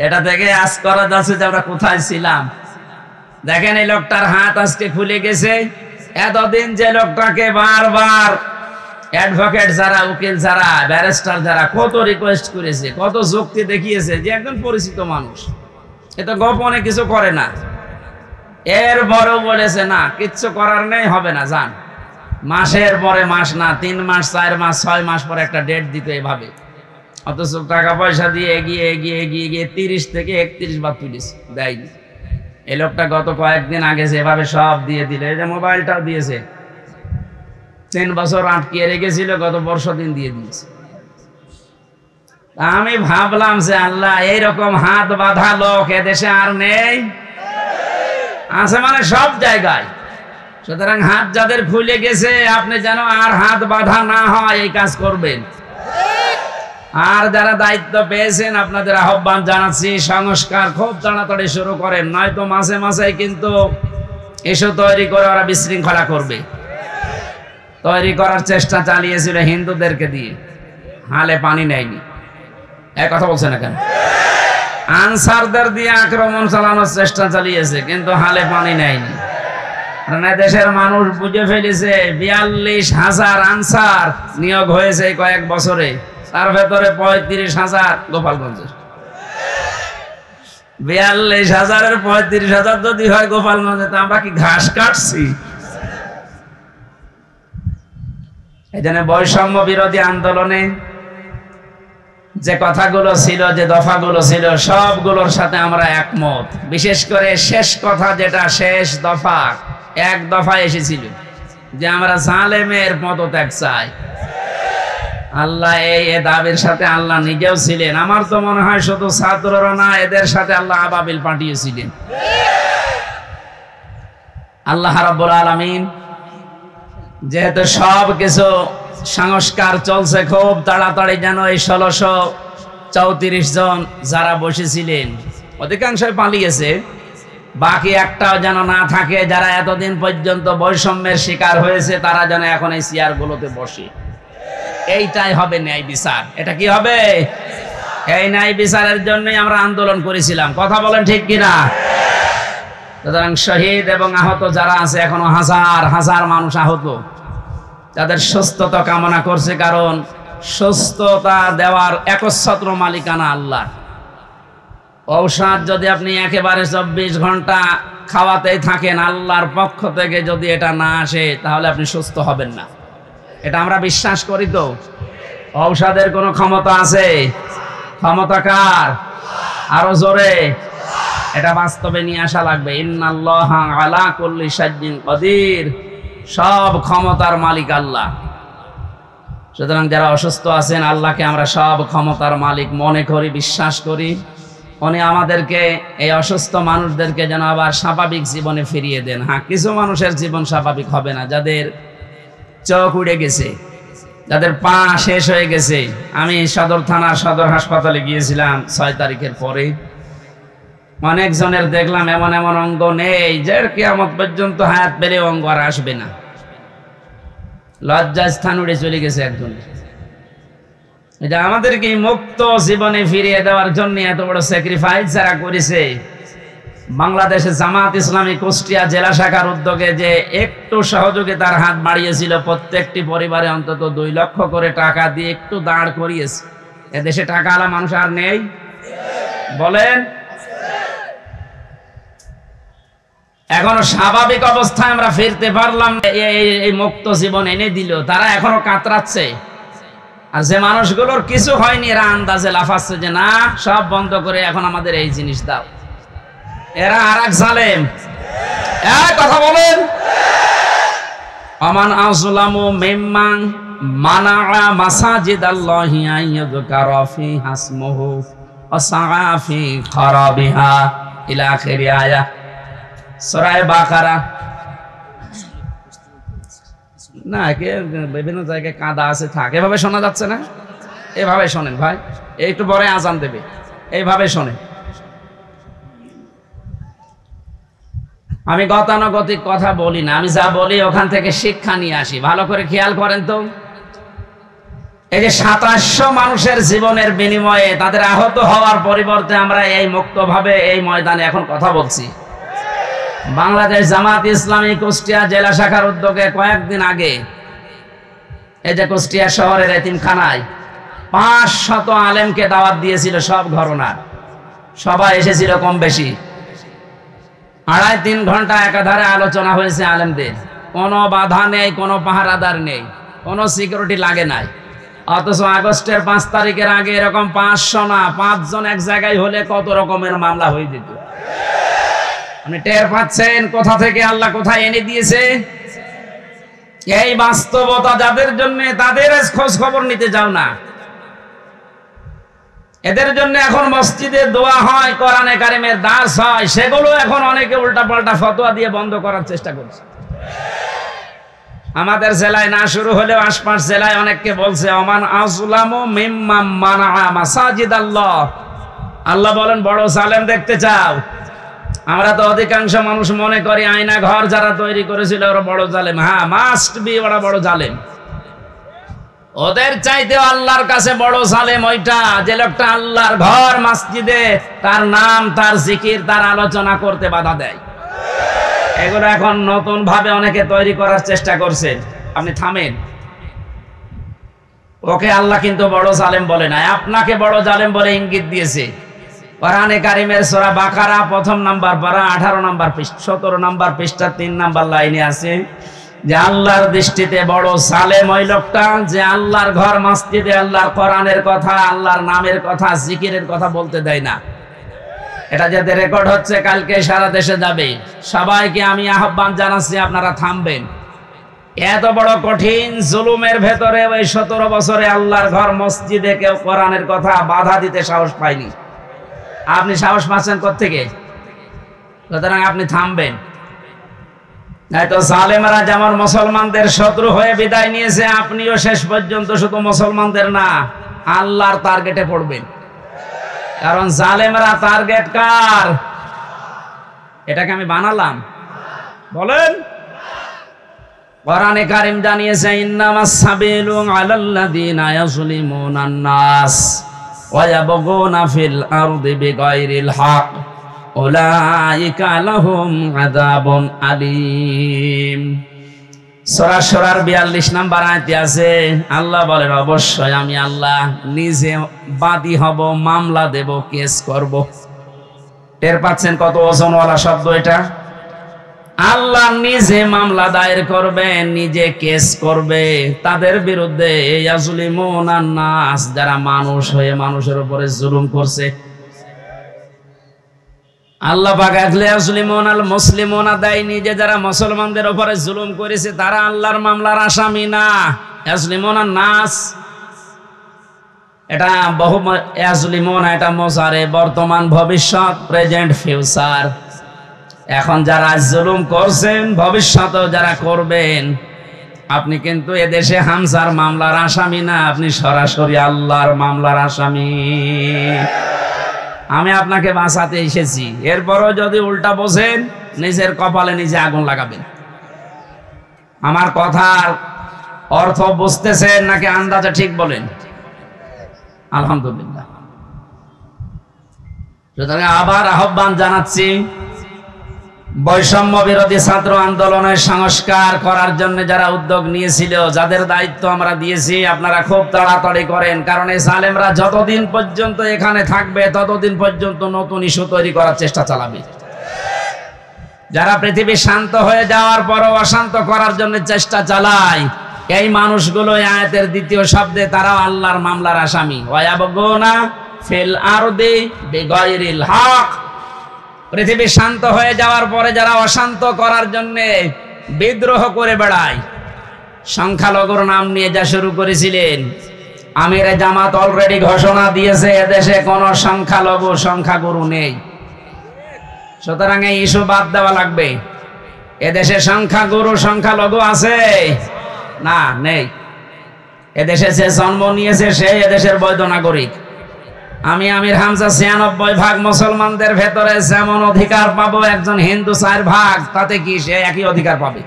S1: এটা থেকে আজ করা যাচ্ছে যে আমরা কোথায় ছিলাম। দেখেন এই লোকটার হাত আজকে খুলে গেছে। এতদিন যে লোকটাকে বারবার অ্যাডভোকেট যারা, উকিল যারা, ব্যারিস্টার যারা কত রিকোয়েস্ট করেছে, কত যুক্তি দেখিয়েছে যে একজন পরিচিত মানুষ, এ তো গোপনে কিছু করে না, এর বড় বলেছে না কিচ্ছু করার নেই, হবে না, যান। মাসের পরে মাস না, 3 মাস 4 মাস 6 মাস পরে একটা ডেট দিত এভাবে। অথচ টাকা পয়সা দিয়ে এগিয়ে এগিয়ে এগিয়ে গিয়ে 30 থেকে 31 বার তুলেছে, দেয়নি। এই লোকটা গত কয়েকদিন আগে যেভাবে সব দিয়ে দিল, এই যে মোবাইলটাও দিয়েছে, 3 বছর আটকিয়ে রেখেছিল, গত বর্ষ দিন দিয়ে দিয়েছে। আমি ভাবলাম যে আল্লাহ, এইরকম হাত বাঁধা লোক এদেশে আর নেই, আছে মানে সব জায়গায়। সুতরাং হাত যাদের খুলে গেছে, আপনি যেন আর হাত বাঁধা না হয় এই কাজ করবেন। আর যারা দায়িত্ব পেয়েছেন আপনাদের আহ্বান জানাচ্ছি, সংস্কার খুব তাড়াতাড়ি শুরু করেন, নয়তো মাসে মাসে কিন্তু ইস্যু তৈরি করে ওরা বিশৃঙ্খলা করবে। তৈরি করার চেষ্টা চালিয়েছিল হিন্দুদেরকে দিয়ে, হালে পানি নেয়নি। এক কথা বলছে না কেন? আনসারদের দিয়ে আক্রমণ চালানোর চেষ্টা চালিয়েছে, কিন্তু হালে পানি নেয়নি। দেশের মানুষ বুঝে ফেলেছে 42,000 আনসার নিয়োগ হয়েছে কয়েক বছরে, তার ভেতরে 35,000 গোপালগঞ্জের। 42,000-এর 35,000 যদি হয় গোপালগঞ্জে, তা আমরা কি ঘাস কাটছি? এই জন্য বৈষম্য বিরোধী আন্দোলনে যে কথাগুলো ছিল, যে দফাগুলো ছিল, সবগুলোর সাথে আমরা একমত। বিশেষ করে শেষ কথা, যেটা শেষ দফা, এক দফায় এসেছিল যে আমরা জালেমের পদত্যাগ চাই। আল্লাহ এই দাবির সাথে আল্লাহ নিজেও ছিলেন। আমার তো মনে হয় শুধু ছাত্ররা না, এদের সাথে আল্লাহ আবাবিল পাঠিয়েছিলেন। আল্লাহ রাব্বুল আলামিন যেহেতু সব কিছু সংস্কার চলছে খুব তাড়াতাড়ি, যেন এই 1634 জন যারা বসেছিলেন অধিকাংশই পালিয়েছে, বাকি একটাও যেন না থাকে, যারা এতদিন পর্যন্ত বৈষম্যের শিকার হয়েছে, তারা যেন এখন এই চেয়ারগুলোতে বসে। এইটাই হবে ন্যায় বিচার। এটা কি হবে? এই ন্যায় বিচারের জন্যই আমরা আন্দোলন করেছিলাম। কথা বলেন ঠিক কিনা? সুতরাং শহীদ এবং আহত যারা আছে, এখনো হাজার হাজার মানুষ আহত, তাদের সুস্থতা কামনা করছে, কারণ সুস্থতা দেওয়ার একচ্ছত্র মালিকানা আল্লাহ। ঔষধ যদি আপনি একেবারে 24 ঘন্টা খাওয়াতেই থাকেন, আল্লাহর পক্ষ থেকে যদি এটা না আসে, তাহলে আপনি সুস্থ হবেন না। এটা আমরা বিশ্বাস করি। তো ঔষধের কোনো ক্ষমতা আছে? ক্ষমতা কার? আরো জোরে। এটা বাস্তবে নিয়ে আসা লাগবে। ইন্নাল্লাহা আলা কুল্লি শাইইন কাদির, সব ক্ষমতার মালিক আল্লাহ। সুতরাং যারা অসুস্থ আছেন, আল্লাহকে আমরা সব ক্ষমতার মালিক মনে করি, বিশ্বাস করি। উনি আমাদেরকে, এই অসুস্থ মানুষদেরকে যেন আবার স্বাভাবিক জীবনে ফিরিয়ে দেন। হ্যাঁ, কিছু মানুষের জীবন স্বাভাবিক হবে না, যাদের চোখ উড়ে গেছে, যাদের পা শেষ হয়ে গেছে। আমি সদর থানার সদর হাসপাতালে গিয়েছিলাম 6 তারিখের পরে। অনেকজনের দেখলাম এমন এমন অঙ্গ নেই যে কিয়ামত পর্যন্ত হায়াত পেলে অঙ্গ আর আসবে না। লজ্জা স্থান উড়ে চলে গেছে একজন। এটা আমাদেরকে মুক্ত জীবনে ফিরিয়ে দেওয়ার জন্য এত বড় স্যাক্রিফাইস যারা করেছে। বাংলাদেশে জামাত ইসলামী কুষ্টিয়া জেলা শাখার উদ্যোগে যে একটু সহযোগিতার হাত বাড়িয়েছিল, প্রত্যেকটি পরিবারে অন্তত 2 লক্ষ করে টাকা দিয়ে একটু দাঁড় করিয়েছে। এদেশে টাকাওয়ালা মানুষ আর নেই? বলেন। এখনো স্বাভাবিক অবস্থায় আমরা ফিরতে পারলাম, এই মুক্ত জীবন এনে দিল, তারা এখনো কাতরাচ্ছে। আর যে মানুষগুলোর কিছু হয়নি, এরা আন্দাজে লাফাচ্ছে যে না, সব বন্ধ করে এখন আমাদের এই জিনিস দাও। এরা আরেক জালেম। কথা বলেন। আমান আযলামু মিম্মান মানাআ মাসাজিদাল্লাহি আইয়ুযকারা ফিহা ইসমুহু ওয়া সাআ ফি খারাবিহা ইলা আখির আয়াত, সূরা বাকারা। না, কে বিভিন্ন জায়গায় কাদা আছে, থাকে এভাবে শোনা যাচ্ছে না? এভাবে শোনেন ভাই, একটু পরে আজান দেবে, এইভাবে শোনেন। আমি গতানুগতিক কথা বলি না, আমি যা বলি ওখান থেকে শিক্ষা নিয়ে আসি। ভালো করে খেয়াল করেন তো, এই যে 2700 মানুষের জীবনের বিনিময়ে তাদের আহত হওয়ার পরিবর্তে আমরা এই মুক্তভাবে এই ময়দানে এখন কথা বলছি। বাংলাদেশ জামাত ইসলামী কুষ্টিয়া জেলা শাখার উদ্যোগে কয়েকদিন আগে এই যে কুষ্টিয়া শহরের এতিমখানায় 500 আলেমকে দাওয়াত দিয়েছিল, সব ঘরনার, সবাই এসেছিল কম বেশি। 2.5-3 ঘন্টা একাধারে আলোচনা হয়েছে আলেমদের। কোনো বাধা নেই, কোনো পাহারাদার নেই, কোনো সিকিউরিটি লাগে নাই। অথচ আগস্টের 5 তারিখের আগে এরকম 500 না 5 জন এক জায়গায় হলে কত রকমের মামলা হয়ে যেত। আপনি টের পাচ্ছেন কোথা থেকে আল্লাহ কোথায় এনে দিয়েছে? এই বাস্তবতা যাদের জন্য, তাদের খোঁজ খবর নিতে যাও না। এদের জন্য এখন মসজিদে দোয়া হয়, কোরআনে কারিমের দার্স হয়, সেগুলো এখন অনেকে উল্টাপাল্টা ফতোয়া দিয়ে বন্ধ করার চেষ্টা করছে। আমাদের জেলায় না শুরু হলেও আশপাশ জেলায় অনেককে বলছে ওমান আযলামু মিম্মান মানাআ মাসাজিদাল্লাহ। আল্লাহ বলেন বড় জালেম দেখতে চাও? আমরা তো অধিকাংশ মানুষ মনে করি আয়না ঘর যারা তৈরি করেছিল ওরা বড় জালেম। হ্যাঁ, মাস্ট বি ওরা বড় জালেম। ওদের চাইতে আল্লাহর কাছে বড় জালেম ওইটা, যে লোকটা আল্লাহর ঘর মসজিদে তার নাম, তার জিকির, তার আলোচনা করতে বাধা দেয়। এগুলো এখন নতুন ভাবে অনেকে তৈরি করার চেষ্টা করছেন। আপনি থামেন। ওকে আল্লাহ কিন্তু বড় জালেম বলে নাই, আপনাকে বড় জালেম বলে ইঙ্গিত দিয়েছে। কোরআনে কারিমের সূরা বাকারা 1 নাম্বার পারা 18 নাম্বার পৃষ্ঠা 17 নাম্বার পৃষ্ঠা 3 নাম্বার লাইনে আছে যে আল্লাহর দৃষ্টিতে বড় জালেম ওই লোকটা যে আল্লাহর ঘর মসজিদে আল্লাহর কোরআনের কথা, আল্লাহর নামের কথা, জিকিরের কথা বলতে দেয় না। এটা যাতে রেকর্ড হচ্ছে, কালকে সারা দেশে যাবে। সবাইকে আমি আহ্বান জানাচ্ছি, আপনারা থামবেন। এত বড় কঠিন জুলুমের ভেতরে ওই 17 বছরে আল্লাহর ঘর মসজিদে কেউ কোরআনের কথা বাধা দিতে সাহস পায়নি। আপনি সাহস পাচ্ছেন কোত্থেকে? সুতরাং আপনি থামবেন। তো জালেমরা যেমন মুসলমানদের শত্রু হয়ে বিদায় নিয়েছে, আপনিও শেষ পর্যন্ত শুধু মুসলমানদের না আল্লাহর টার্গেটে পড়বেন। কারণ জালেমরা টার্গেট কার? এটাকে আমি বানালাম? বলেন। কোরআনে কারীম জানিয়েছে ইন্নামাস সাবিলু আলাল্লাযিনা ইয়াজলিমুনান নাস ওয়া ইয়াবগুনা ফিল আরদি বিগাইরিল হক উলাইকা লাহুম আযাবুন আলীম। সূরা শুরার 42 নাম্বার আয়াতে আছে, আল্লাহ বলেন অবশ্যই আমি আল্লাহ নিজে বাদী হব, মামলা দেব, কেস করব। টের পাচ্ছেন কত ওজনওয়ালা শব্দ এটা? আল্লাহ নিজে মামলা দায়ের করবে, নিজে কেস করবে তাদের বিরুদ্ধে। ইয়াজলিমুনান নাস, যারা মানুষ হয়ে মানুষের উপরে জুলুম করছে। আল্লাহ পাক ইয়াজলিমুনাল মুসলিমুনা দেয়নি যে যারা মুসলমানদের উপরে জুলুম করেছে তারা আল্লাহর মামলার আসামি না। ইয়াজলিমুনান নাস এটা বহু, ইয়াজলিমুনা এটা মুজারে, বর্তমান, ভবিষ্যৎ, প্রেজেন্ট, ফিউচার। এখন যারা জুলুম করছেন, ভবিষ্যতেও যারা করবেন, আপনি কিন্তু এদেশে হামজার মামলার আসামি না, আপনি সরাসরি আল্লাহর মামলার আসামি। আমি আপনাকে বাঁচাতে এসেছি, এরপরও যদি উল্টা বোঝেন নিজের কপালে নিজে আগুন লাগাবেন। আমার কথার অর্থ বুঝতেছেন নাকি আন্দাজে ঠিক বলেন? আলহামদুলিল্লাহ। সুতরাং আবার আহ্বান জানাচ্ছি, বৈষম্য বিরোধী ছাত্র আন্দোলনের সংস্কার করার জন্য যারা উদ্যোগ নিয়েছিল, যাদের দায়িত্ব আমরা দিয়েছি, আপনারা খুব তাড়াতাড়ি করেন। কারণ এই জালেমরা যতদিন পর্যন্ত এখানে থাকবে ততদিন পর্যন্ত নতুন ইস্যু তৈরি করার চেষ্টা চালাবে। যারা পৃথিবী শান্ত হয়ে যাওয়ার পরও অশান্ত করার জন্য চেষ্টা চালায়, এই মানুষগুলো আয়াতের 2য় শব্দে তারাও আল্লাহর মামলার আসামি। ওয়ায়াবগুনা ফিল আরদি বিগাইরিল হক। পৃথিবী শান্ত হয়ে যাওয়ার পরে যারা অশান্ত করার জন্য বিদ্রোহ করে বেড়ায়, সংখ্যালঘুর নাম নিয়ে যা শুরু করেছিলেন, আমিরে জামাত অলরেডি ঘোষণা দিয়েছে এদেশে কোনো সংখ্যালঘু সংখ্যাগুরু নেই। সুতরাং এই ইস্যু বাদ দেওয়া লাগবে। এদেশে সংখ্যাগুরু সংখ্যালঘু আছে? না, নেই। এদেশে যে জন্ম নিয়েছে সে এদেশের বৈধ নাগরিক। আমি আমির হামজা ৯৬% মুসলমানদের ভেতরে যেমন অধিকার পাবো একজন হিন্দু ৪ ভাগ, তাতে কি সে একই অধিকার পাবে?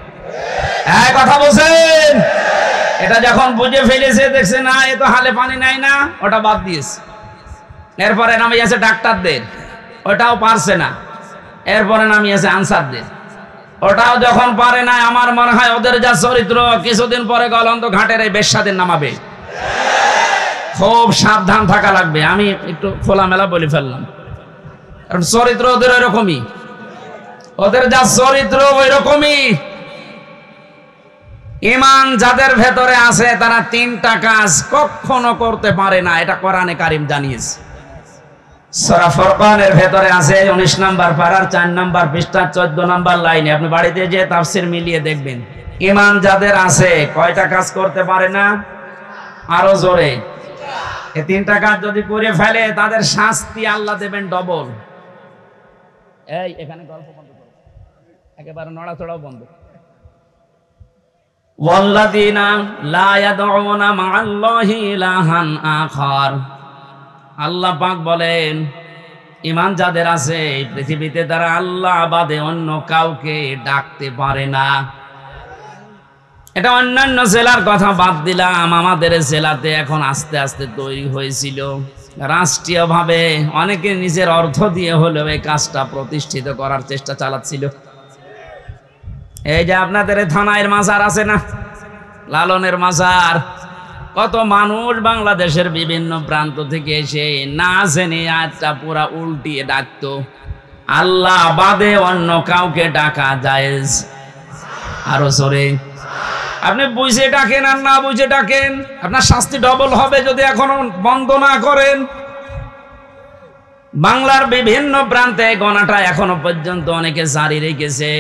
S1: এই কথা বলছেন। এটা যখন বুঝে ফেলেছে, দেখছে না এ তো হালে পানি নাই না, ওটা বাদ দিয়েছে। এরপরে নামিয়েছে ডাক্তারদের, ওটাও পারছে না। এরপরে নামিয়েছে আনসারদের, ওটাও যখন পারে না, আমার মনে হয় ওদের যা চরিত্র, কিছুদিন পরে গলন্দ ঘাটের এই বেশ্যাদের নামাবে। খুব সাবধান থাকা লাগবে। আমি একটু খোলামেলা বলে ফেললাম, কারণ চরিত্র ওদের ওই রকমই, ওদের যা চরিত্র ওই রকমই। ঈমান যাদের ভেতরে আছে তারা ৩টা কাজ কখনো করতে পারে না, এটা কোরআনে কারীম জানিয়েছে। সূরা ফুরকানের ভেতরে আছে ১৯ নম্বর পারার ৪ নম্বর পৃষ্ঠা ১৪ নম্বর লাইনে। আপনি বাড়িতে যে তাফসীর মিলিয়ে দেখবেন, ঈমান যাদের আছে কয়টা কাজ করতে পারে না? আরো জোরে। এই ৩টা কাজ যদি করে ফেলে তাদের শাস্তি আল্লাহ দেবেন ডবল। এই এখানে গল্প বন্ধ করো, একেবারে নড়াচড়াও বন্ধ। ওয়াল্লাযীনা লা ইয়াদউনা মা'আল্লাহি ইলাহান আখার। আল্লাহ পাক বলেন, ঈমান যাদের আছে এই পৃথিবীতে তারা আল্লাহ বাদে অন্য কাউকে ডাকতে পারে না। এটা অন্যান্য জেলার কথা বাদ দিলাম, আমাদের জেলাতে এখন আস্তে আস্তে তৈরি হয়েছিল রাষ্ট্রীয়ভাবে, অনেকে নিজের অর্থ দিয়ে হলেও এই কাজটা প্রতিষ্ঠিত করার চেষ্টা চালাচ্ছিল। এই যে আপনাদের থানায় মাজার আছে না, লালনের মাজার, কত মানুষ বাংলাদেশের বিভিন্ন প্রান্ত থেকে এসে না জেনে আয়াতটা পুরা উল্টিয়ে ডাকতো, আল্লাহ বাদে অন্য কাউকে ডাকা জায়েজ। আরো জোরে। আপনি বুঝে ডাকেন আর না বুঝে ডাকেন, আপনার শাস্তি ডবল হবে যদি এখনো বন্ধ না করেন। বাংলার বিভিন্ন প্রান্তে গণাটা এখনো পর্যন্ত অনেকে জারি রেখেছে।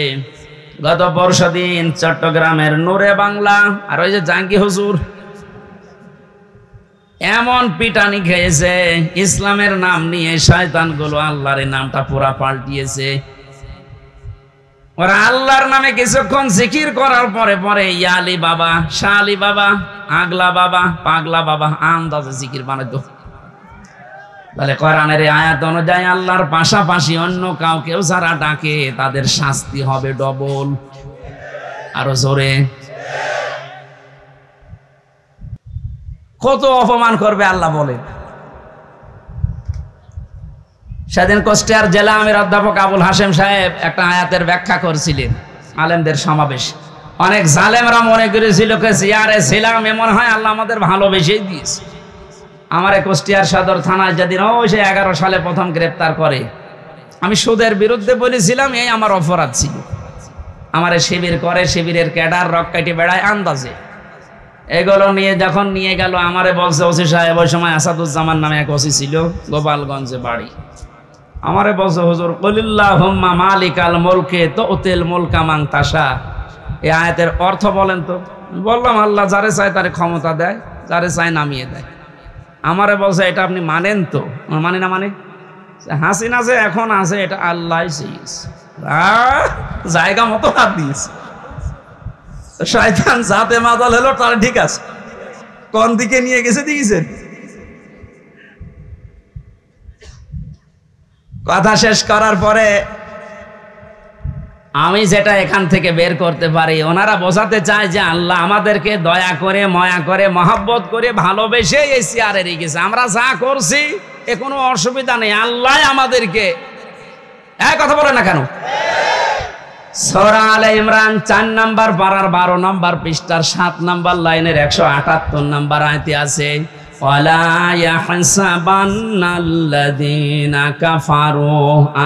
S1: গত পরশুদিন চট্টগ্রামের নূরে বাংলা আর ওই যে জাঙ্গি হুজুর এমন পিটানি খেয়েছে, ইসলামের নাম নিয়ে শয়তানগুলো আল্লাহর নামটা পুরা পাল্টিয়েছে। ওরা আল্লাহর নামে কিছুক্ষণ জিকির করার পরে পরে ইয়ালি বাবা, শালি বাবা, আগলা বাবা, পাগলা বাবা আন্দাজে জিকির বানাতো। তাহলে কোরআনের আয়াত অনুযায়ী আল্লাহর পাশাপাশি অন্য কাউকেও যারা ডাকে তাদের শাস্তি হবে ডবল। আরো জোরে। কত অপমান করবে আল্লাহ বলে। সেদিন কুষ্টিয়ার জেলা আমির অধ্যাপক আবুল হাশেম সাহেব একটা আয়াতের ব্যাখ্যা করছিলেন আলেমদের সমাবেশ। অনেক জালেমরা মনে করেছিল ইয়ারে ছিলাম, এমন হয় আল্লাহ আমাদের ভালোবেসেই দিয়েছে। আমার কুষ্টিয়ার সদর থানায় যেদিন ওই সে 11 সালে প্রথম গ্রেপ্তার করে, আমি সুদের বিরুদ্ধে বলেছিলাম, এই আমার অপরাধ ছিল। আমার শিবির করে, শিবিরের ক্যাডার রক কাটি বেড়ায় আন্দাজে। এগুলো নিয়ে যখন নিয়ে গেল, আমারে বলছে ওসি সাহেব, ওই সময় আসাদুজ্জামান নামে এক ওসি ছিল, গোপালগঞ্জে বাড়ি। আমারে বলছে হুজুর কুলিল্লাহুম্মা মালিকাল মুলকি তুতিল মুলকা মান তাশা, এই আয়াতের অর্থ বলেন তো। বললাম আল্লাহ যারে চায় তারে ক্ষমতা দেয়, যারে চায় নামিয়ে দেয়। আমারে বলছে এটা আপনি মানেন তো? মানে না মানে? হাসিনা যে এখন আছে এটা আল্লাহ জায়গা মতো হাত দিয়েছে। শয়তান যাতে মাদাল হলো তার ঠিক আছে, কোন দিকে নিয়ে গেছে দিয়েছেন। কথা শেষ করার পরে আমি যেটা এখান থেকে বের করতে পারি, ওনারা বোঝাতে চায় যে আল্লাহ আমাদেরকে দয়া করে, মায়া করে, মহব্বত করে, ভালোবেসে এই চেয়ারে রেখেছে। আমরা যা করছি এ কোনো অসুবিধা নেই, আল্লাহ আমাদেরকে। এক কথা বলে না কেন? সূরা আলে ইমরান ৪ নম্বর পারার ১২ নম্বর পৃষ্ঠার ৭ নম্বর লাইনের ১৭৮ নম্বর আয়াতে আছে, ওয়ালা ইয়াহসাবান্নাল্লাযীনা কাফারু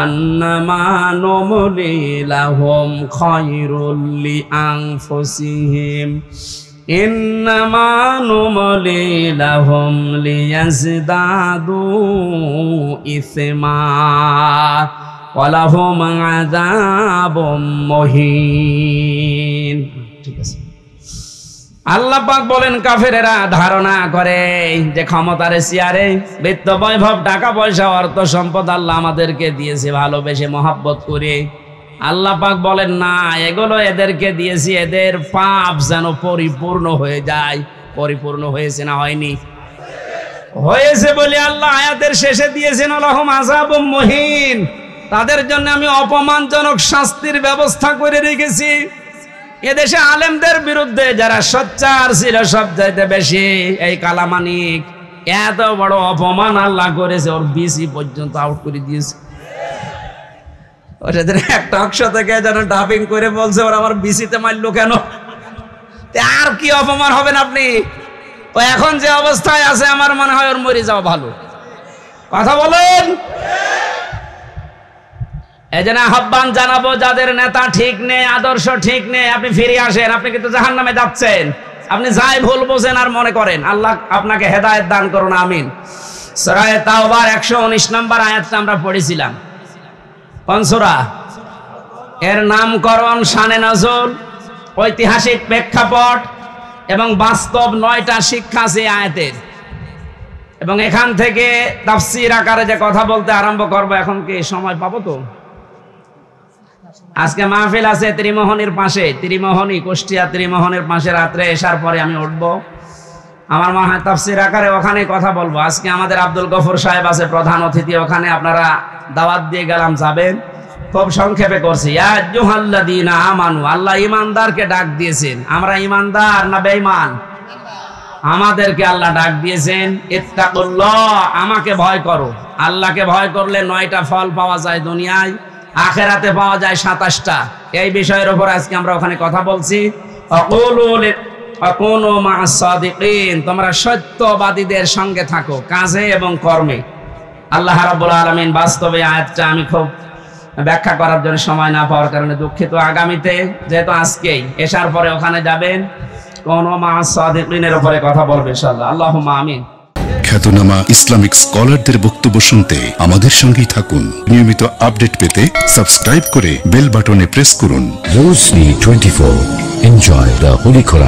S1: আন্নামা নুমলি লাহুম খায়রুল লিআনফুসিহিম ইন্নামা নুমলি লাহুম লিয়াজদাদু ইসমা ওয়ালাহুম আযাবুম মুহিন। ঠিক আছে। আল্লাহ পাক বলেন কাফেরেরা ধারণা করে যে ক্ষমতার চেয়ারে বিত্ত বৈভব, টাকা পয়সা, অর্থ সম্পদ আল্লাহ আমাদেরকে দিয়েছে ভালোবেসে মহব্বত করে। আল্লাহ পাক বলেন না, এগুলো এদেরকে দিয়েছি এদের পাপ যেন পরিপূর্ণ হয়ে যায়, পরিপূর্ণ হয়েছে না হয়নি? হয়েছে বলে আল্লাহ আয়াতের শেষে দিয়েছেন লাহুম আযাবুম মুহিন, তাদের জন্য আমি অপমানজনক শাস্তির ব্যবস্থা করে রেখেছি। এদেশে আলেমদের বিরুদ্ধে যারা সোচ্চার ছিল সবচাইতে বেশি এই কালামানিক, এত বড় অপমান আল্লাহ করেছে, ওর বিসি পর্যন্ত আউট করে দিয়েছে। সেদিন একটা অংশ থেকে যেন ডাবিং করে বলছে ওরা আমার বিসিতে মারলো কেন? আর কি অপমান হবেন আপনি? ও এখন যে অবস্থায় আছে আমার মনে হয় ওর মরে যাওয়া ভালো। কথা বলেন। এই জন্য আহ্বান জানাবো, যাদের নেতা ঠিক নেই, আদর্শ ঠিক নেই, আপনি ফিরে আসেন। আপনি কিন্তু জাহান্নামে যাচ্ছেন। আপনি যাই ভুল বোঝেন আর মনে করেন। আল্লাহ আপনাকে হেদায়েত দান করুন, আমিন। সূরা তাওবার 119 নম্বর আয়াতটা আমরা পড়েছিলাম। কোন সূরা? এর নামকরণ, শানে নজুল, ঐতিহাসিক প্রেক্ষাপট এবং বাস্তব 9টা শিক্ষা আছে আয়াতের। এবং এখান থেকে তাফসীর আকারে যে কথা বলতে আরম্ভ করব, এখন কি সময় পাবো? তো আজকে মাহফিল আছে ত্রিমোহনীর পাশে, ত্রিমোহনী কুষ্টিয়া ত্রিমোহনীর পাশে। রাত্রে এসার পরে আমি উঠবো, আমার মনে হয় তাফসীর আকারে ওখানে কথা বলবো। আজকে আমাদের আব্দুল গফুর সাহেব আছে প্রধান অতিথি, ওখানে আপনারা দাওয়াত দিয়ে গেলাম, যাবেন। খুব সংক্ষেপে করছি। ইয়া আইয়ুহাল্লাযীনা আমানু, আল্লাহ ঈমানদারকে ডাক দিয়েছেন। আমরা ঈমানদার না বেঈমান? আমাদেরকে আল্লাহ ডাক দিয়েছেন ইত্তাকুল্লাহ, আমাকে ভয় করো। আল্লাহকে ভয় করলে 9টা ফল পাওয়া যায় দুনিয়ায়, আখিরাতে পাওয়া যায় 27টা। এই বিষয়ের উপর আজকে আমরা ওখানে কথা বলছি। আকুনু মা'আস সাদিকিন, তোমরা সত্যবাদীদের সঙ্গে থাকো কাজে এবং কর্মে। আল্লাহ রাব্বুল আলামিন বাস্তবে আয়াতটা আমি খুব ব্যাখ্যা করার জন্য সময় না পাওয়ার কারণে দুঃখিত। আগামীতে যেহেতু আজকেই এশার পরে ওখানে যাবেন, কোন মা'আস সাদিকিনের উপরে কথা বলবে ইনশাআল্লাহ। আল্লাহুম্মা আমিন।
S2: খ্যাতনামা ইসলামিক স্কলারদের বক্তব্য শুনতে আমাদের সঙ্গেই থাকুন। নিয়মিত আপডেট পেতে সাবস্ক্রাইব করে বেল বাটনে প্রেস করুন।
S3: Rosni 24. Enjoy the Holy Quran.